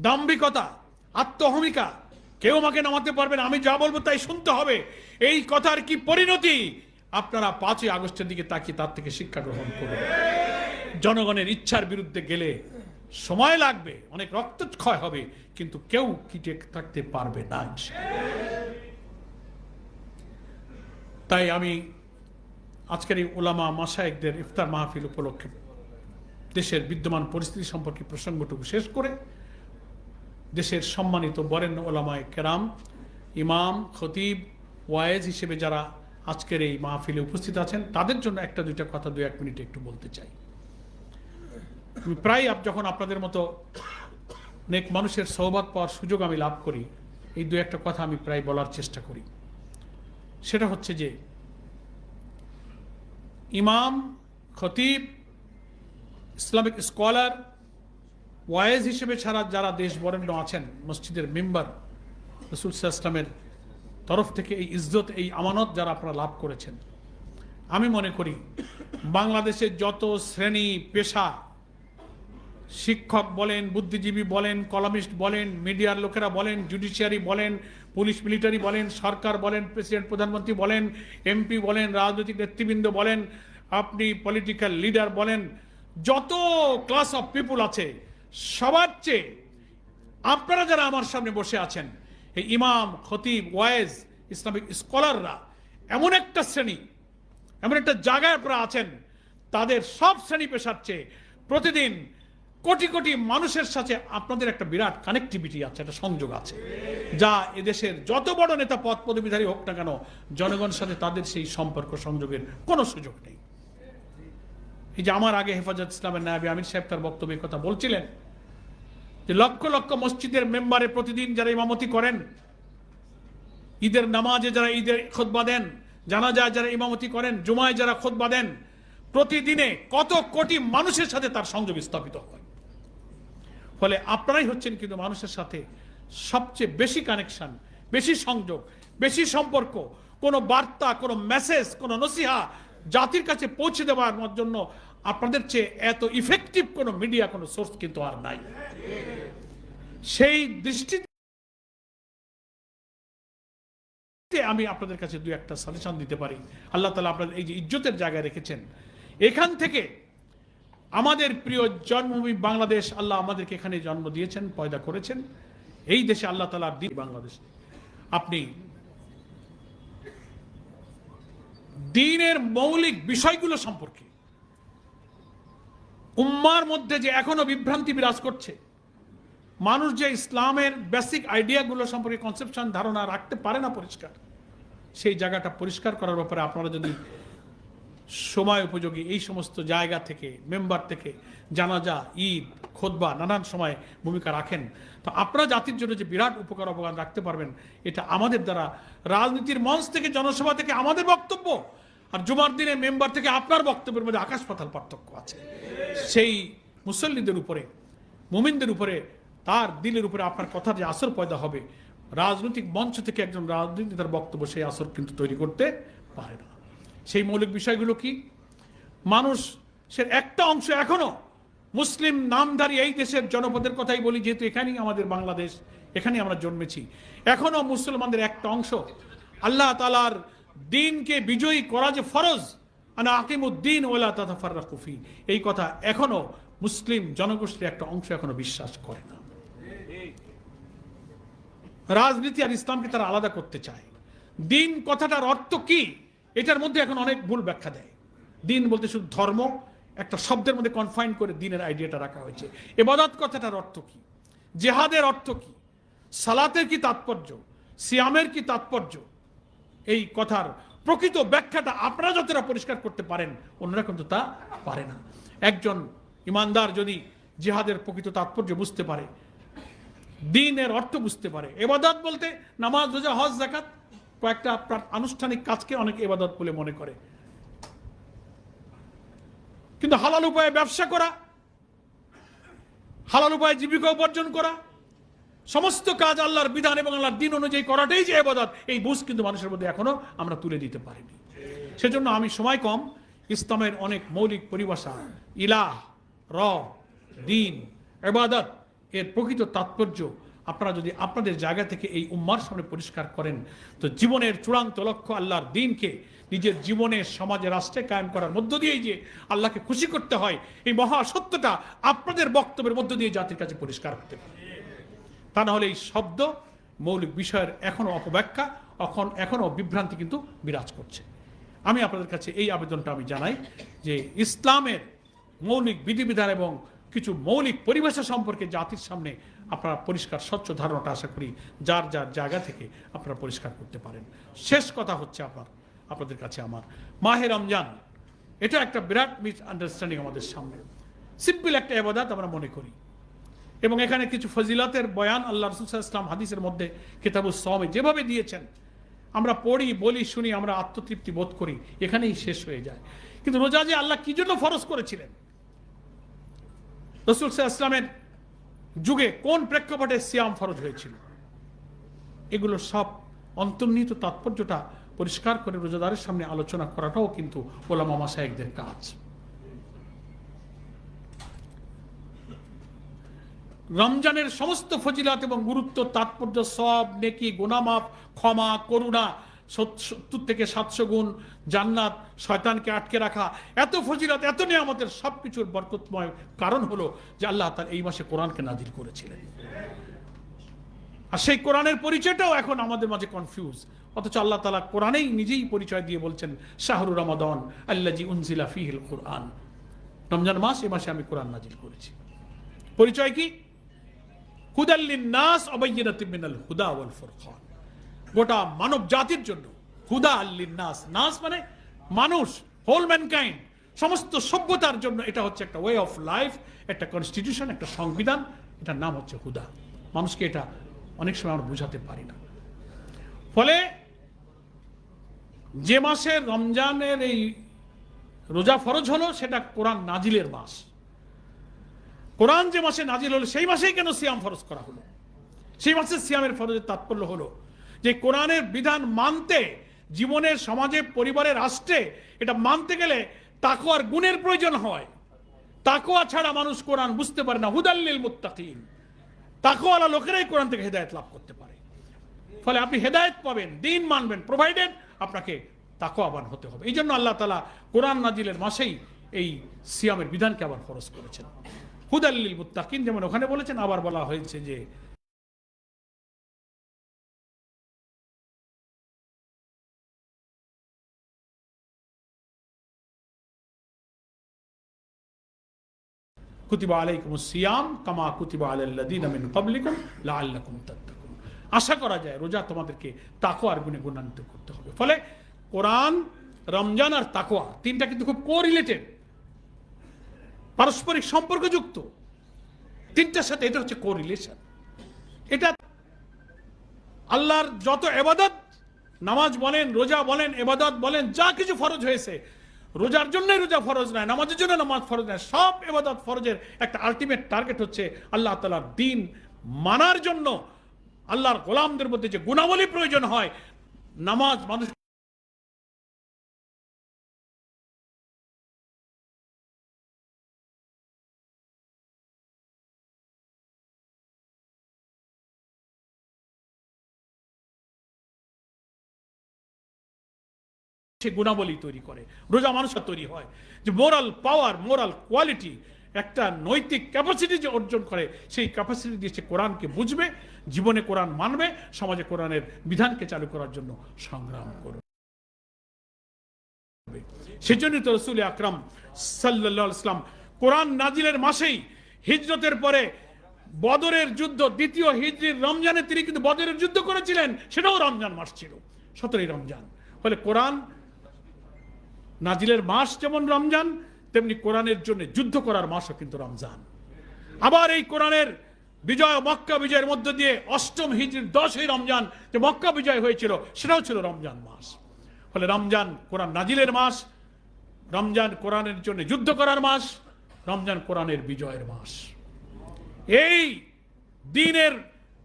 দাম্ভিকতা, আত্মহমিকা, কেউ আমাকে নামাতে পারবে না, আমি যা বলবো তাই শুনতে হবে, এই কথার কি পরিণতি আপনারা 5ই আগস্টের দিকে তাকিয়ে তার থেকে শিক্ষা গ্রহণ করবেন। জনগণের ইচ্ছার বিরুদ্ধে গেলে সময় লাগবে, অনেক রক্তক্ষয় হবে, কিন্তু কেউ টিকে থাকতে পারবে না। তাই আমি আজকের এই ওলামা মাশায়েখদের ইফতার মাহফিল উপলক্ষে দেশের বিদ্যমান পরিস্থিতি সম্পর্কে প্রসঙ্গটুকু শেষ করে দেশের সম্মানিত বরেণ্য ওলামায়ে কেরাম, ইমাম, খতিব, ওয়ায়েজ হিসেবে যারা আজকের এই মাহফিলে উপস্থিত আছেন, তাদের জন্য একটা দুইটা কথা 2-1 মিনিটে একটু বলতে চাই। আমি প্রায় যখন আপনাদের মতো নেক মানুষের সহবত পাওয়ার সুযোগ আমি লাভ করি, এই 2-1টা কথা আমি প্রায় বলার চেষ্টা করি। সেটা হচ্ছে যে ইমাম, খতিব, ইসলামিক স্কলার, ওয়ায়েজ হিসেবে ছাড়া যারা দেশ বরেণ্য আছেন, মসজিদের মেম্বার, রাসূল সাল্লাল্লাহু আলাইহি ওয়াসাল্লামের তরফ থেকে এই ইজ্জত, এই আমানত যারা আপনারা লাভ করেছেন, আমি মনে করি বাংলাদেশের যত শ্রেণী পেশা, শিক্ষক বলেন, বুদ্ধিজীবী বলেন, কলামিস্ট বলেন, মিডিয়ার লোকেরা বলেন, জুডিশিয়ারি বলেন, পুলিশ মিলিটারি বলেন, সরকার বলেন, প্রেসিডেন্ট প্রধানমন্ত্রী বলেন, এমপি বলেন, রাজনৈতিক নেতৃবৃন্দ বলেন, আপনি পলিটিক্যাল লিডার বলেন, যত ক্লাস অফ পিপুল আছে, সবার চেয়ে আপনারা যারা আমার সামনে বসে আছেন, এই ইমাম, খতিব, ওয়ায়েজ, ইসলামিক স্কলাররা এমন একটা শ্রেণী, এমন একটা জায়গায় আপনারা আছেন, তাদের সব শ্রেণী পেশার চেয়ে প্রতিদিন কোটি কোটি মানুষের সাথে আপনাদের একটা বিরাট কানেক্টিভিটি আছে, একটা সংযোগ আছে, যা এদেশের যত বড় নেতা পদ পদবীধারী হোক না কেন, জনগণের সাথে তাদের সেই সম্পর্ক সংযোগের কোনো সুযোগ নেই। এই যে আমার আগে হেফাজত ইসলামের নায়েবে আমির সাহেব তার বক্তব্যে কথা বলছিলেন যে লক্ষ লক্ষ মসজিদের মেম্বারে প্রতিদিন যারা ইমামতি করেন, ঈদের নামাজে যারা ঈদের খুতবা দেন, জানাজায় যারা ইমামতি করেন, জুমায় যারা খুতবা দেন, প্রতিদিনে কত কোটি মানুষের সাথে তার সংযোগ স্থাপিত হয়। ফলে আপনারাই হচ্ছেন কিন্তু মানুষের সাথে সবচেয়ে বেশি কানেকশন, বেশি সংযোগ, বেশি সম্পর্ক। কোনো বার্তা, কোনো মেসেজ, কোনো নসিহা জাতির কাছে পৌঁছে দেওয়ার জন্য আপনাদের চেয়ে এত ইফেক্টিভ কোনো মিডিয়া, কোনো সোর্স কিন্তু আর নাই। সেই দৃষ্টিতে আমি আপনাদের কাছে 2-1টা সাজেশন দিতে পারি। আল্লাহ তাআলা আপনাদের এই যে ইজ্জতের জায়গায় রেখেছেন, এখান থেকে আমাদের প্রিয় জন্মভূমি বাংলাদেশ, আল্লাহ আমাদেরকে এখানে জন্ম দিয়েছেন, পয়দা করেছেন। এই দেশে আল্লাহ তাআলার দিন বাংলাদেশ, আপনি দ্বীনের মৌলিক বিষয়গুলো সম্পর্কে উম্মার মধ্যে যে এখনো বিভ্রান্তি বিরাজ করছে, মানুষ যে ইসলামের বেসিক আইডিয়াগুলো সম্পর্কে কনসেপশন, ধারণা রাখতে পারে না পরিষ্কার, সেই জায়গাটা পরিষ্কার করার ব্যাপারে আপনারা যদি সময় উপযোগী এই সমস্ত জায়গা থেকে, মেম্বার থেকে, জানাজা, ঈদ, খুতবা, নানান সময় ভূমিকা রাখেন, তো আপনারা জাতির জন্য যে বিরাট উপকার অবদান রাখতে পারবেন, এটা আমাদের দ্বারা রাজনীতির মঞ্চ থেকে, জনসভা থেকে আমাদের বক্তব্য আর জুমার দিনের মেম্বার থেকে আপনার বক্তব্যের মধ্যে আকাশ পাতাল পার্থক্য আছে। সেই মুসল্লিদের উপরে, মুমিনদের উপরে, তার দিলের উপরে আপনার কথার যে আসর পয়দা হবে, রাজনৈতিক মঞ্চ থেকে একজন রাজনীতির বক্তব্য সেই আসর কিন্তু তৈরি করতে পারে না। সেই মৌলিক বিষয়গুলো কি? মানুষের একটা অংশ এখনো মুসলিম নামধারী এই দেশের জনপদের কথাই বলি, যেহেতু এখানেই আমাদের বাংলাদেশ, এখানেই আমরা জন্মেছি, এখনো মুসলমানদের একটা অংশ আল্লাহ তাআলার দ্বীনকে বিজয়ী করা যে ফরজ, আনা আকিমুদ্দিন ওয়ালা তাতাফাররাকু ফি, এই কথা এখনো মুসলিম জনগোষ্ঠীর একটা অংশ এখনো বিশ্বাস করে না। রাজনীতি আর ইসলামকে তারা আলাদা করতে চায়। দ্বীন কথাটার অর্থ কি, এটার মধ্যে এখন অনেক ভুল ব্যাখ্যা দেয়। দ্বীন বলতে শুধু ধর্ম, একটা শব্দের মধ্যে কনফাইন করে দ্বীনের আইডিয়াটা রাখা হয়েছে। ইবাদত কথাটার অর্থ কি, জিহাদের অর্থ কি, সালাতের কি তাৎপর্য, সিয়ামের কি তাৎপর্য, এই কথার প্রকৃত ব্যাখ্যাটা আপনারা যতটা পরিষ্কার করতে পারেন, অন্যরা কিন্তু তা পারে না। একজন ইমানদার যদি জিহাদের প্রকৃত তাৎপর্য বুঝতে পারে, দ্বীনের অর্থ বুঝতে পারে, ইবাদত বলতে নামাজ, রোজা, হজ, যাকাত, কয়েকটা আনুষ্ঠানিক কাজকে অনেকে ইবাদত বলে মনে করে, কিন্তু হালাল উপায়ে ব্যবসা করা, হালাল উপায়ে জীবিকা উপার্জন করা, সমস্ত কাজ আল্লাহর বিধান এবং আল্লাহর দ্বীন অনুযায়ী করাটাই যে ইবাদত, এই বুঝ কিন্তু মানুষের মধ্যে এখনো আমরা তুলে দিতে পারিনি। সেজন্য আমি সময় কম, ইসলামের অনেক মৌলিক পরিভাষা, ইলাহ, রব, দ্বীন, ইবাদত, এর প্রকৃত তাৎপর্য আপনারা যদি আপনাদের জায়গা থেকে এই উম্মার সামনে পরিষ্কার করেন, তো জীবনের চূড়ান্ত লক্ষ্য আল্লাহর দ্বীনকে নিজের জীবনে, সমাজে, রাষ্ট্রে কায়েম করার মধ্য দিয়েই যে আল্লাহকে খুশি করতে হয়, এই মহা সত্যটা আপনাদের বক্তব্যের মধ্য দিয়ে জাতির কাছে পরিষ্কার হতে পারে। তা না হলে এই শব্দ, মৌলিক বিষয়ের এখনো অপব্যাখ্যা, এখনো বিভ্রান্তি কিন্তু বিরাজ করছে। আমি আপনাদের কাছে এই আবেদনটা আমি জানাই যে ইসলামের মৌলিক বিধিবিধান এবং কিছু মৌলিক পরিবেশের সম্পর্কে জাতির সামনে আপনারা পরিষ্কার স্বচ্ছ ধারণাটা আশা করি যার যার জায়গা থেকে আপনারা পরিষ্কার করতে পারেন। শেষ কথা হচ্ছে আপনাদের কাছে আমার মাহে রমজান, এটা একটা বিরাট মিসআন্ডারস্ট্যান্ডিং আমাদের সামনে। সিম্পল একটা ইবাদত আমরা মনে করি, এবং এখানে কিছু ফজিলাতের বয়ান আল্লাহ রাসূল সাল্লাল্লাহু আলাইহি ওয়াসাল্লাম হাদিসের মধ্যে কিতাবুস সাওমে যেভাবে দিয়েছেন, আমরা পড়ি, বলি, শুনি, আমরা আত্মতৃপ্তি বোধ করি, এখানেই শেষ হয়ে যায়। কিন্তু রোজা যে আল্লাহ কি জন্য ফরজ করেছিলেন, রাসূল সাল্লাল্লাহু আলাইহি ওয়াসাল্লামের যুগে কোন প্রেক্ষাপটে সিয়াম ফরজ হয়েছিল, এগুলো সব অন্তর্নিহিত তাৎপর্যটা পরিষ্কার করে রোজাদারের সামনে আলোচনা করাটাও কিন্তু ওলামা মাশায়েখদের কাজ। রমজানের সমস্ত ফজিলত এবং গুরুত্ব, তাৎপর্য, সওয়াব, নেকি, গুনাহ মাফ, ক্ষমা, করুণা, 70 থেকে 700 গুণ, জান্নাত, শয়তানকে আটকে রাখা, এত ফজিলত, এত নিয়ামতের সবকিছুর বরকতময় কারণ হলো যে আল্লাহ তাআলা এই মাসে কোরআনকে নাজিল করেছিলেন। আর সেই কোরআনের পরিচয়টাও এখন আমাদের মাঝে কনফিউজ, অথচ আল্লাহ তাআলা কোরআনেই নিজেই পরিচয় দিয়ে বলছেন শাহরু রমাদান আল্লাযী উনজিলা ফীহিল কুরআন, রমজান মাস, এই মাসে আমি কোরআন নাজিল করেছি। পরিচয় কি? হুদাল লিন-নাস ওয়া বায়্যিনাতিন মিনাল হুদা ওয়াল ফুরকান, গোটা মানব জাতির জন্য। হুদা লিন-নাস, নাস মানে মানুষ, হোল ম্যানকাইন্ড, সমস্ত সভ্যতার জন্য এটা হচ্ছে একটা ওয়ে অফ লাইফ, একটা কনস্টিটিউশন, একটা সংবিধান, এটার নাম হচ্ছে হুদা। মানুষকে এটা অনেক সময় আমরা বুঝাতে পারি না। ফলে যে মাসে রমজানের এই রোজা ফরজ হলো সেটা কোরআন নাজিলের মাস। কোরআন যে মাসে নাজিল হলো সেই মাসেই কেন সিয়াম ফরজ করা হলো? সেই মাসে সিয়ামের ফরজের তাৎপর্য হলো যে কোরআনের বিধান মানতে, জীবনের, সমাজে, পরিবারে, রাষ্ট্রে এটা মানতে গেলে তাকওয়ার গুণের প্রয়োজন হয়। তাকওয়া ছাড়া মানুষ কোরআন বুঝতে পারে না। হুদাল লিল মুত্তাকিন, তাকওয়ালা লোকেরাই কোরআন থেকে হেদায়েত লাভ করতে পারে। ফলে আপনি হেদায়েত পাবেন, দ্বীন মানবেন, প্রোভাইডেড আপনাকে তাকওয়াবান হতে হবে। এই জন্য আল্লাহ তাআলা কোরআন নাজিলের মাসেই এই সিয়ামের বিধানকে আবার ফরজ করেছেন। হুদাল লিল মুত্তাকিন যেমন ওখানে বলেছেন, আবার বলা হয়েছে যে কুতিবা আলাইকুমুস সিয়াম কামা কুতিবা আলাল লাযিনা মিন ক্বাবলিকুম লাআল্লাকুম তাত্তাকুন। আশা করা যায় রোজা তোমাদেরকে তাকওয়ার গুণে গুণান্বিত করতে হবে। ফলে কোরআন, রমজান আর তাকওয়া তিনটা কিন্তু খুব কোরিলেটেড, পারস্পরিক সম্পর্কযুক্ত। তিনটার সাথে এটা হচ্ছে কোরিলেশন। এটা আল্লাহর যত ইবাদত, নামাজ বলেন, রোজা বলেন, ইবাদত বলেন, যা কিছু ফরজ হয়েছে, রোজার জন্যই রোজা ফরজ নয়, নামাজের জন্য নামাজ ফরজ নয়, সব ইবাদত ফরজের একটা আলটিমেট টার্গেট হচ্ছে আল্লাহ তাআলার দ্বীন মানার জন্য আল্লাহর গোলামদের মধ্যে যে গুণাবলী প্রয়োজন হয়, নামাজ মানুষ সে গুণাবলী তৈরি করে। রোজা মানুষের তৈরি হয় যে মোরাল পাওয়ার, মোরাল কোয়ালিটি, একটা নৈতিক ক্যাপাসিটি যে অর্জন করে, সেই ক্যাপাসিটি দিয়ে সে কোরআনকে বুঝবে, জীবনে কোরআন মানবে, সমাজে কোরআনের বিধানকে চালু করার জন্য সংগ্রাম করবে। সেজন্য তো রাসূল আকরাম সাল্লাল্লাহু আলাইহি ওয়াসাল্লাম কোরআন নাজিলের মাসেই, হিজরতের পরে বদরের যুদ্ধ, দ্বিতীয় হিজরির রমজানে তিনি কিন্তু বদরের যুদ্ধ করেছিলেন, সেটাও রমজান মাস ছিল, 17ই রমজান। ফলে কোরআন নাজিলের মাস যেমন রমজান, তেমনি কোরআনের জন্য যুদ্ধ করার মাসও কিন্তু রমজান। আবার এই কোরআনের বিজয়, মক্কা বিজয়ের মধ্য দিয়ে 8ম হিজরির 10ই রমজান যে মক্কা বিজয় হয়েছিল, সেটাও ছিল রমজান মাস। ফলে রমজান কোরআন নাজিলের মাস, রমজান কোরআনের জন্য যুদ্ধ করার মাস, রমজান কোরআনের বিজয়ের মাস। এই দিনের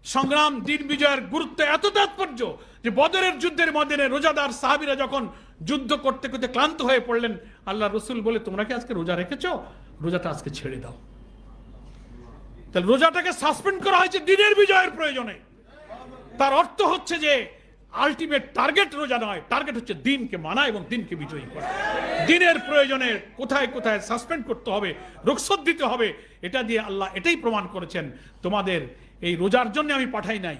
সংগ্রাম, দিন বিজয়ের গুরুত্ব এত তাৎপর্য যে বদরের যুদ্ধের ময়দানে রোজাদার সাহাবীরা যখন যুদ্ধ করতে করতে ক্লান্ত হয়ে পড়লেন, আল্লাহ রসুল বলে, তোমরা কি আজকে রোজা রেখেছো? রোজাটা আজকে ছেড়ে দাও। তাহলে রোজাটাকে সাসপেন্ড করা হয়েছে দিনের বিজয়ের প্রয়োজনে। তার অর্থ হচ্ছে যে আলটিমেট টার্গেট রোজা নয়, টার্গেট হচ্ছে দিনকে মানা এবং দিনকে বিজয়ী করা। দিনের প্রয়োজনে কোথায় কোথায় সাসপেন্ড করতে হবে, রুখসত দিতে হবে, এটা দিয়ে আল্লাহ এটাই প্রমাণ করেছেন, তোমাদের এই রোজার জন্য আমি পাঠাই নাই,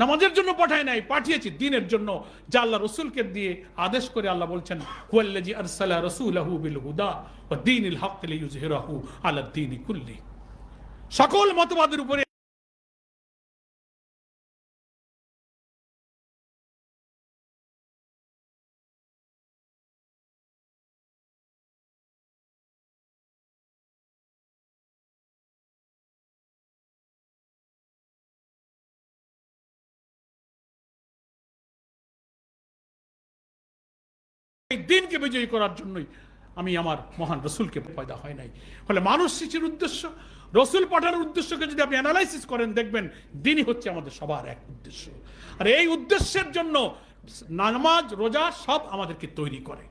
নামাজের জন্য পাঠায় নাই, পাঠিয়েছি দিনের জন্য, যা আল্লাহ রসুলকে দিয়ে আদেশ করে আল্লাহ বলছেন হুয়াল্লাযী আরসালা রাসূলাহু বিল হুদা ওয়া দীনিল হক লিইয়ুযহিরাহু আলা দ্বীনি কুল্লি। সকল মতবাদের উপরে এই দিনকে বিজয়ী করার জন্যই আমি আমার মহান রসুলকে পয়দা হয় নাই। ফলে মানুষ সৃষ্টির উদ্দেশ্য, রসুল পাঠানোর উদ্দেশ্যকে যদি আপনি অ্যানালাইসিস করেন, দেখবেন দিনই হচ্ছে আমাদের সবার এক উদ্দেশ্য। আর এই উদ্দেশ্যের জন্য নামাজ রোজা সব আমাদেরকে তৈরি করে।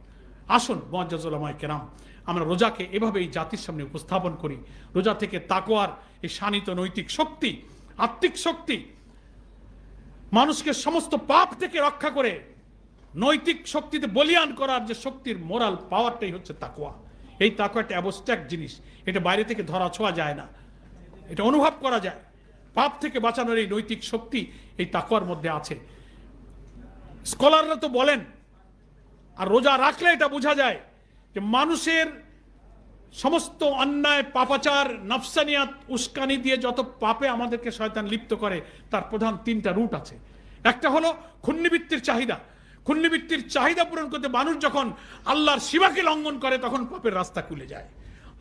আসুন মুআজ্জাজ উলামায়ে কেরাম, আমরা রোজাকে এভাবেই জাতির সামনে উপস্থাপন করি। রোজা থেকে তাকওয়ার এই শানিত নৈতিক শক্তি, আত্মিক শক্তি, মানুষকে সমস্ত পাপ থেকে রক্ষা করে নৈতিক শক্তিতে বলিয়ান করার যে শক্তির মোরাল পাওয়ারটাই হচ্ছে তাকওয়া। এই তাকওয়া একটা অ্যাবস্ট্রাক্ট জিনিস, এটা বাইরে থেকে ধরা ছোঁয়া যায় না, এটা অনুভব করা যায়। পাপ থেকে বাঁচানোর এই নৈতিক শক্তি এই তাকওয়ার মধ্যে আছে। স্কলাররা তো বলেন, আর রোজা রাখলে এটা বোঝা যায় যে মানুষের সমস্ত অন্যায়, পাপাচার, নফসানিয়াত, উস্কানি দিয়ে যত পাপে আমাদেরকে শয়তান লিপ্ত করে, তার প্রধান 3টা রুট আছে। একটা হলো ক্ষুণ্ণবৃত্তির চাহিদা। ক্ষুণ্ণবৃত্তির চাহিদা পূরণ করতে মানুষ যখন আল্লাহর সীমাকে লঙ্ঘন করে, তখন পাপের রাস্তা খুলে যায়।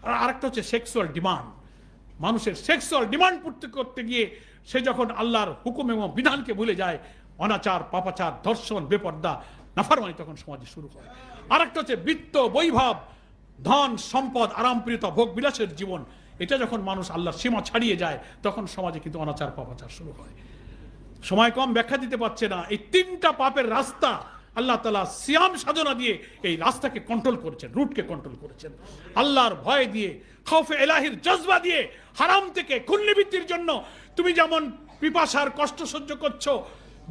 আর আরেকটা হচ্ছে সেক্সুয়াল ডিমান্ড। মানুষের সেক্সুয়াল ডিমান্ড পূর্তি করতে গিয়ে সে যখন আল্লাহর হুকুম এবং বিধানকে ভুলে যায়, অনাচার, পাপাচার, ধর্ষণ, বেপর্দা, নাফরমানি তখন সমাজে শুরু করে। আরেকটা হচ্ছে বিত্ত, বৈভব, ধন সম্পদ, আরামপ্রিয়তা, ভোগ বিলাসের জীবন। এটা যখন মানুষ আল্লাহর সীমা ছাড়িয়ে যায়, তখন সমাজে কিন্তু অনাচার, পাপাচার শুরু হয়। সময় কম, ব্যাখ্যা দিতে পারছে না। এই 3টা পাপের রাস্তা আল্লাহ তাআলা সিয়াম সাধনা দিয়ে এই রাস্তাকে কন্ট্রোল করেছেন, রুটকে কন্ট্রোল করেছেন। আল্লাহর ভয় দিয়ে, খাউফে ইলাহির জজবা দিয়ে, হারাম থেকে, ক্ষুণ্ণবৃত্তির জন্য তুমি যেমন পিপাসার কষ্ট সহ্য করছো,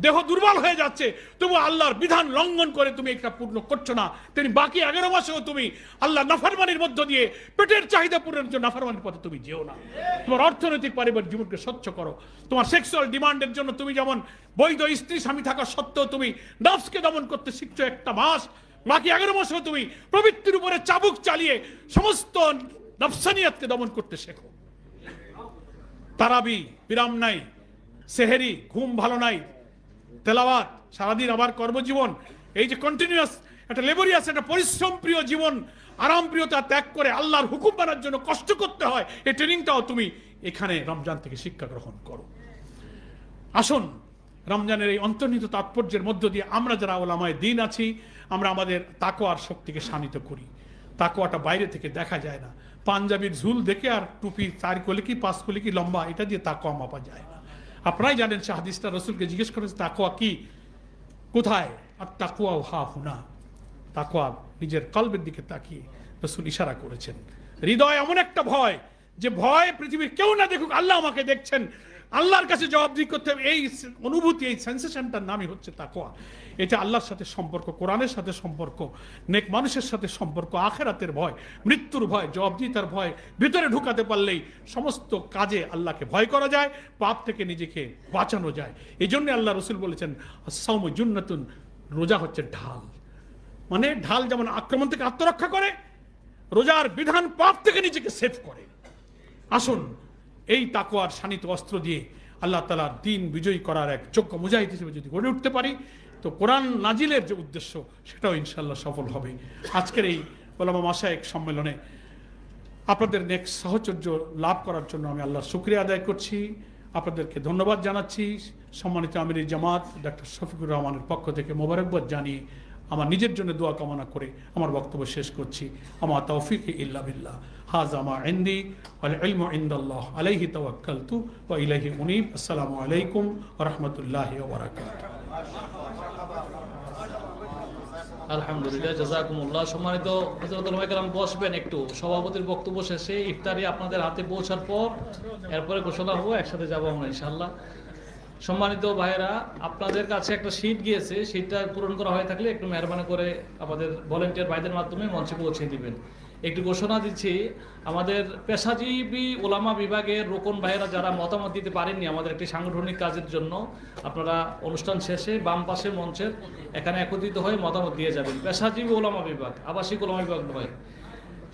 দেহ দুর্বল হয়ে যাচ্ছে, তবু আল্লাহর বিধান লঙ্ঘন করে তুমি এটা পূর্ণ করছো না, তিনি বাকি 11 মাসেও তুমি আল্লাহ নাফরমানির মধ্য দিয়ে পেটের চাহিদা পূরণের জন্য নাফরমানির পথে তুমি যেও না। তোমার অর্থনৈতিক পারিবারিক জীবনকে স্বচ্ছ করো। তোমার সেক্সুয়াল ডিমান্ডের জন্য তুমি যেমন বৈধ স্ত্রী স্বামী থাকা সত্ত্বেও তুমি নফসকে দমন করতে শিখছো 1টা মাস, বাকি 11 মাসেও তুমি প্রবৃত্তির উপরে চাবুক চালিয়ে সমস্ত নফসানিয়াতকে দমন করতে শেখো। তারাবি বিরাম নাই, সেহেরি ঘুম ভালো নাই, তেলাওয়াত, সারাদিন আবার কর্মজীবন, এই যে কন্টিনিউয়াস একটা লেবরিয়াস, একটা পরিশ্রম প্রিয় জীবন, আরাম প্রিয়তা ত্যাগ করে আল্লাহর হুকুম মানার জন্য কষ্ট করতে হয়, এই ট্রেনিংটাও তুমি এখানে রমজান থেকে শিক্ষা গ্রহণ করো। আসুন রমজানের এই অন্তর্নিহিত তাৎপর্যের মধ্য দিয়ে আমরা যারা উলামায়ে দ্বীন আছি, আমরা আমাদের তাকওয়ার শক্তিকে শানিত করি। তাকওয়াটা বাইরে থেকে দেখা যায় না। পাঞ্জাবির ঝুল দেখে আর টুপি 4 কলি কি 5 কলি কি লম্বা, এটা দিয়ে তাকওয়া মাপা যায় না। আপনারাই জানেন, সে হাদিসটা রসুলকে জিজ্ঞেস করেছে তাকওয়া কি, কোথায়? আর তাকওয়া হা হুনা, তাকওয়া নিজের কলবের দিকে তাকিয়ে রসুল ইশারা করেছেন। হৃদয় এমন একটা ভয়, যে ভয় পৃথিবীর কেউ না দেখুক, আল্লাহ আমাকে দেখছেন, আল্লাহর কাছে জবাবদিহি করতে হবে। এই অনুভূতি, এই সেন্সেশনটার নামই হচ্ছে তাকওয়া। এটা আল্লাহর সাথে সম্পর্ক, কোরআনের সাথে সম্পর্ক, নেক মানুষের সাথে সম্পর্ক, আখেরাতের ভয়, মৃত্যুর ভয়, জবাবদিহিতার ভয় ভিতরে ঢুকাতে পারলেই সমস্ত কাজে আল্লাহকে ভয় করা যায়, পাপ থেকে নিজেকে বাঁচানো যায়। এই জন্য আল্লাহ রসুল বলেছেন আস-সাওমু জুন্নাতুন, রোজা হচ্ছে ঢাল। মানে ঢাল যেমন আক্রমণ থেকে আত্মরক্ষা করে, রোজার বিধান পাপ থেকে নিজেকে সেভ করে। আসুন এই তাকওয়ার শানিত অস্ত্র দিয়ে আল্লাহ তাআলার দ্বীন বিজয়ী করার এক যোগ্য মুজাহিদ হিসেবে যদি গড়ে উঠতে পারি, তো কোরআন নাজিলের যে উদ্দেশ্য সেটাও ইনশাআল্লাহ সফল হবে। আজকের এই উলামা মাশায়েখ সম্মেলনে আপনাদের নেক সাহচর্য লাভ করার জন্য আমি আল্লাহর শুকরিয়া আদায় করছি, আপনাদেরকে ধন্যবাদ জানাচ্ছি। সম্মানিত আমির জামাত ডক্টর শফিকুর রহমানের পক্ষ থেকে মোবারকবাদ জানিয়ে আমার নিজের জন্য দোয়া কামনা করে আমার বক্তব্য শেষ করছি। আমা তৌফিক ইল্লা বিল্লাহ, হাযা মা ইনদি ওয়াল ইলমু ইনদাল্লাহ, আলাইহি তাওয়াক্কালতু ওয়া ইলাইহি উনীব। আসসালামু আলাইকুম ওয়া রাহমাতুল্লাহি ওয়া বারাকাতুহু। আলহামদুলিল্লাহ, জাযাকুমুল্লাহ। সম্মানিত হযরত উলামায়ে কেরাম বসবেন একটু। সভাপতির বক্তব্য শেষে ইফতারি আপনাদের হাতে পৌঁছার পর এরপরে ঘোষণা হবো, একসাথে যাবো আমরা ইনশাআল্লাহ। সম্মানিত ভাইয়েরা, আপনাদের কাছে একটা শীট গিয়েছে, শীটটা পূরণ করা হয়ে থাকলে একটু মেহরবানি করে আমাদের ভলেন্টিয়ার ভাইদের মাধ্যমে মঞ্চে পৌঁছে দিবেন। একটি ঘোষণা দিচ্ছি, আমাদের পেশাজীবী ওলামা বিভাগের রোকন ভাইয়েরা যারা মতামত দিতে পারেননি আমাদের একটি সাংগঠনিক কাজের জন্য, আপনারা অনুষ্ঠান শেষে বাম পাশে মঞ্চের এখানে একত্রিত হয়ে মতামত দিয়ে যাবেন। পেশাজীবী ওলামা বিভাগ, আবাসিক ওলামা বিভাগ নয়।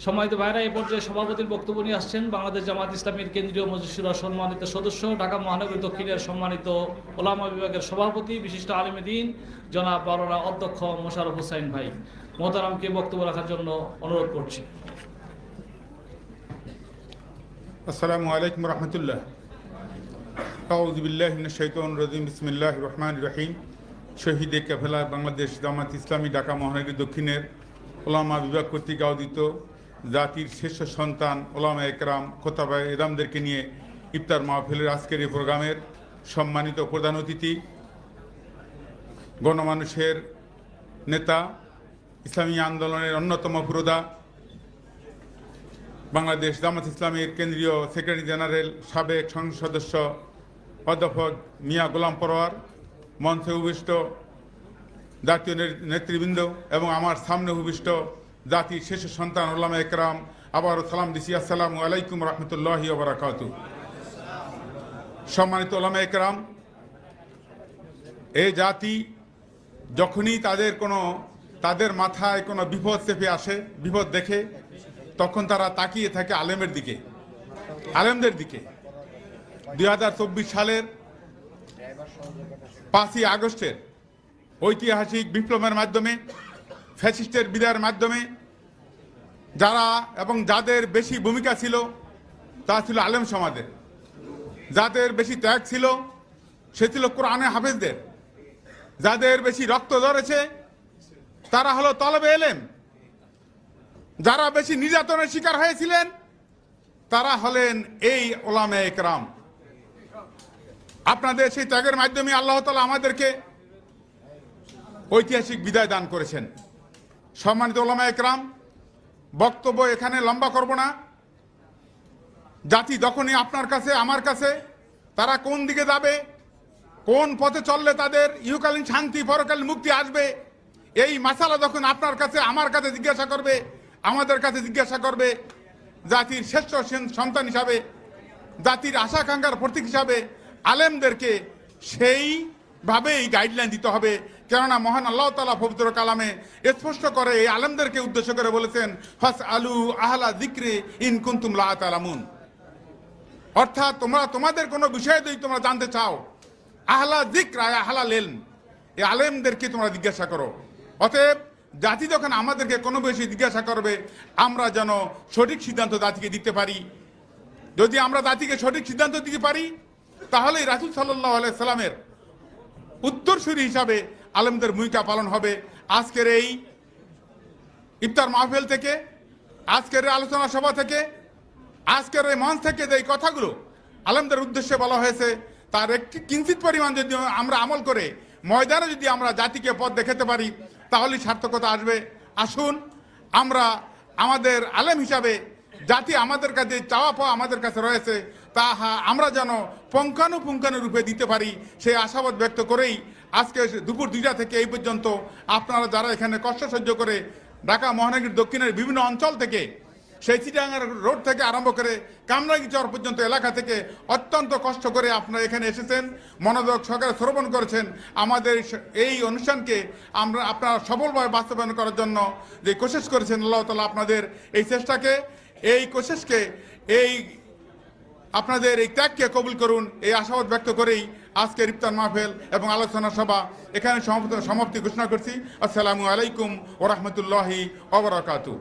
সম্মানিত ভাইরা, এ পর্যায়ে সভাপতির বক্তব্য নিয়ে আসছেন বাংলাদেশ জামাত ইসলামীর কেন্দ্রীয় মজলিসুরার সম্মানিত সদস্য, ঢাকা মহানগরী দক্ষিণের সম্মানিত ওলামা বিভাগের সভাপতি, বিশিষ্ট আলেম দ্বীন জনাব মাওলানা অধ্যক্ষ মোশাররফ হোসাইন ভাই। মোহতারামকে বক্তব্য রাখার জন্য অনুরোধ করছি। আসসালামু আলাইকুম রহমতুল্লাহ। আউযু বিল্লাহি মিনাশ শাইতানির রাজিম। বিসমিল্লাহির রহমানির রহিম। শহীদে কাফেলা বাংলাদেশ জামাত ইসলামী ঢাকা মহানগরী দক্ষিণের ওলামা বিভাগ কর্তৃক আয়োজিত জাতির শ্রেষ্ঠ সন্তান ওলামা একরাম খোতাবায়ে ইরামদেরকে নিয়ে ইফতার মাহফিলের আজকের এই প্রোগ্রামের সম্মানিত প্রধান অতিথি, গণমানুষের নেতা, ইসলামী আন্দোলনের অন্যতম পুরোধা, বাংলাদেশ জামাত ইসলামীর কেন্দ্রীয় সেক্রেটারি জেনারেল সাবেক সংসদ সদস্য অধ্যাপক মিয়া গোলাম পরোয়ার, মঞ্চে উপবিষ্ট জাতীয় নেতৃবৃন্দ এবং আমার সামনে উপবিষ্ট জাতির শ্রেষ্ঠ সন্তান ওলামা একরাম, আবারও সালাম দিছি, আসসালামু আলাইকুম রহমতুল্লাহি ওয়া বারাকাতুহু। সম্মানিত ওলামা একরাম, এই জাতি যখনই তাদের মাথায় কোনো বিপদ চেপে আসে, বিপদ দেখে, তখন তারা তাকিয়ে থাকে আলেমের দিকে, আলেমদের দিকে। 2024 সালের 5ই আগস্টের ঐতিহাসিক বিপ্লবের মাধ্যমে, ফ্যাসিস্টের বিদায়ের মাধ্যমে যারা এবং যাদের বেশি ভূমিকা ছিল তা ছিল আলেম সমাজের, যাদের বেশি ত্যাগ ছিল সে ছিল কোরআনে হাফেজদের, যাদের বেশি রক্ত ঝরেছে তারা হলো তলবে এলেম, যারা বেশি নির্যাতনের শিকার হয়েছিলেন তারা হলেন এই ওলামা একরাম। আপনাদের সেই ত্যাগের মাধ্যমে আল্লাহ তাআলা আমাদেরকে ঐতিহাসিক বিদায় দান করেছেন। সম্মানিত ওলামা একরাম, বক্তব্য এখানে লম্বা করব না। জাতি যখনই আপনার কাছে, আমার কাছে, তারা কোন দিকে যাবে, কোন পথে চললে তাদের ইহকালীন শান্তি পরকালীন মুক্তি আসবে, এই মাসালা যখন আপনার কাছে, আমার কাছে জিজ্ঞাসা করবে, আমাদের কাছে জিজ্ঞাসা করবে, জাতির শ্রেষ্ঠ সন্তান হিসাবে, জাতির আশাকাঙ্ক্ষার প্রতীক হিসাবে আলেমদেরকে সেইভাবেই গাইডলাইন দিতে হবে। কেননা মহান আল্লাহ তাআলা পবিত্র কালামে স্পষ্ট করে এই আলেমদেরকে উদ্দেশ্য করে বলেছেন, ফাস আলু আহলা যিকরি ইন কুনতুম লা তা'লামুন। অর্থাৎ তোমাদের কোনো বিষয় যদি তোমরা জানতে চাও, আহলা যিকর আহলা ইলম, এই আলেমদেরকে তোমরা জিজ্ঞাসা করো। অতএব জাতি যখন আমাদেরকে কোনো বিষয়ে জিজ্ঞাসা করবে, আমরা যেন সঠিক সিদ্ধান্ত জাতিকে দিতে পারি। যদি আমরা জাতিকে সঠিক সিদ্ধান্ত দিতে পারি, তাহলে রাসূল সাল্লাল্লাহু আলাইহি সাল্লামের উত্তরসূরি হিসাবে আলেমদের ভূমিকা পালন হবে। আজকের এই ইফতার মাহফিল থেকে, আজকের এই আলোচনা সভা থেকে, আজকের এই মঞ্চ থেকে যে কথাগুলো আলেমদের উদ্দেশ্যে বলা হয়েছে, তার একটি কিঞ্চিত পরিমাণ যদি আমরা আমল করে ময়দানে যদি আমরা জাতিকে পথ দেখাতে পারি, তাহলেই সার্থকতা আসবে। আসুন আমরা আমাদের আলেম হিসাবে জাতি আমাদের কাছে চাওয়া পাওয়া আমাদের কাছে রয়েছে, তা আমরা যেন পুঙ্খানুপুঙ্খানু রূপে দিতে পারি, সেই আশাবাদ ব্যক্ত করেই আজকে দুপুর 2টা থেকে এই পর্যন্ত আপনারা যারা এখানে কষ্ট সহ্য করে ঢাকা মহানগরীর দক্ষিণের বিভিন্ন অঞ্চল থেকে, সেই চিটাগাং রোড থেকে আরম্ভ করে কামরাঙ্গী চর পর্যন্ত এলাকা থেকে অত্যন্ত কষ্ট করে আপনারা এখানে এসেছেন, মনোযোগ সহকারে শ্রবণ করেছেন। আমাদের এই অনুষ্ঠানকে আপনারা সফলভাবে বাস্তবায়ন করার জন্য যে কোশিশ করেছেন, আল্লাহ তাআলা আপনাদের এই চেষ্টাকে, এই কোশিশকে, এই আপনাদের এই ত্যাগকে কবুল করুন, এই আশাবাদ ব্যক্ত করেই আজকের ইফতার মাহফিল এবং আলোচনা সভা এখানে সমাপ্তি ঘোষণা করছি। আসসালামু আলাইকুম ওয়া রাহমাতুল্লাহি ওয়া বারাকাতুহু।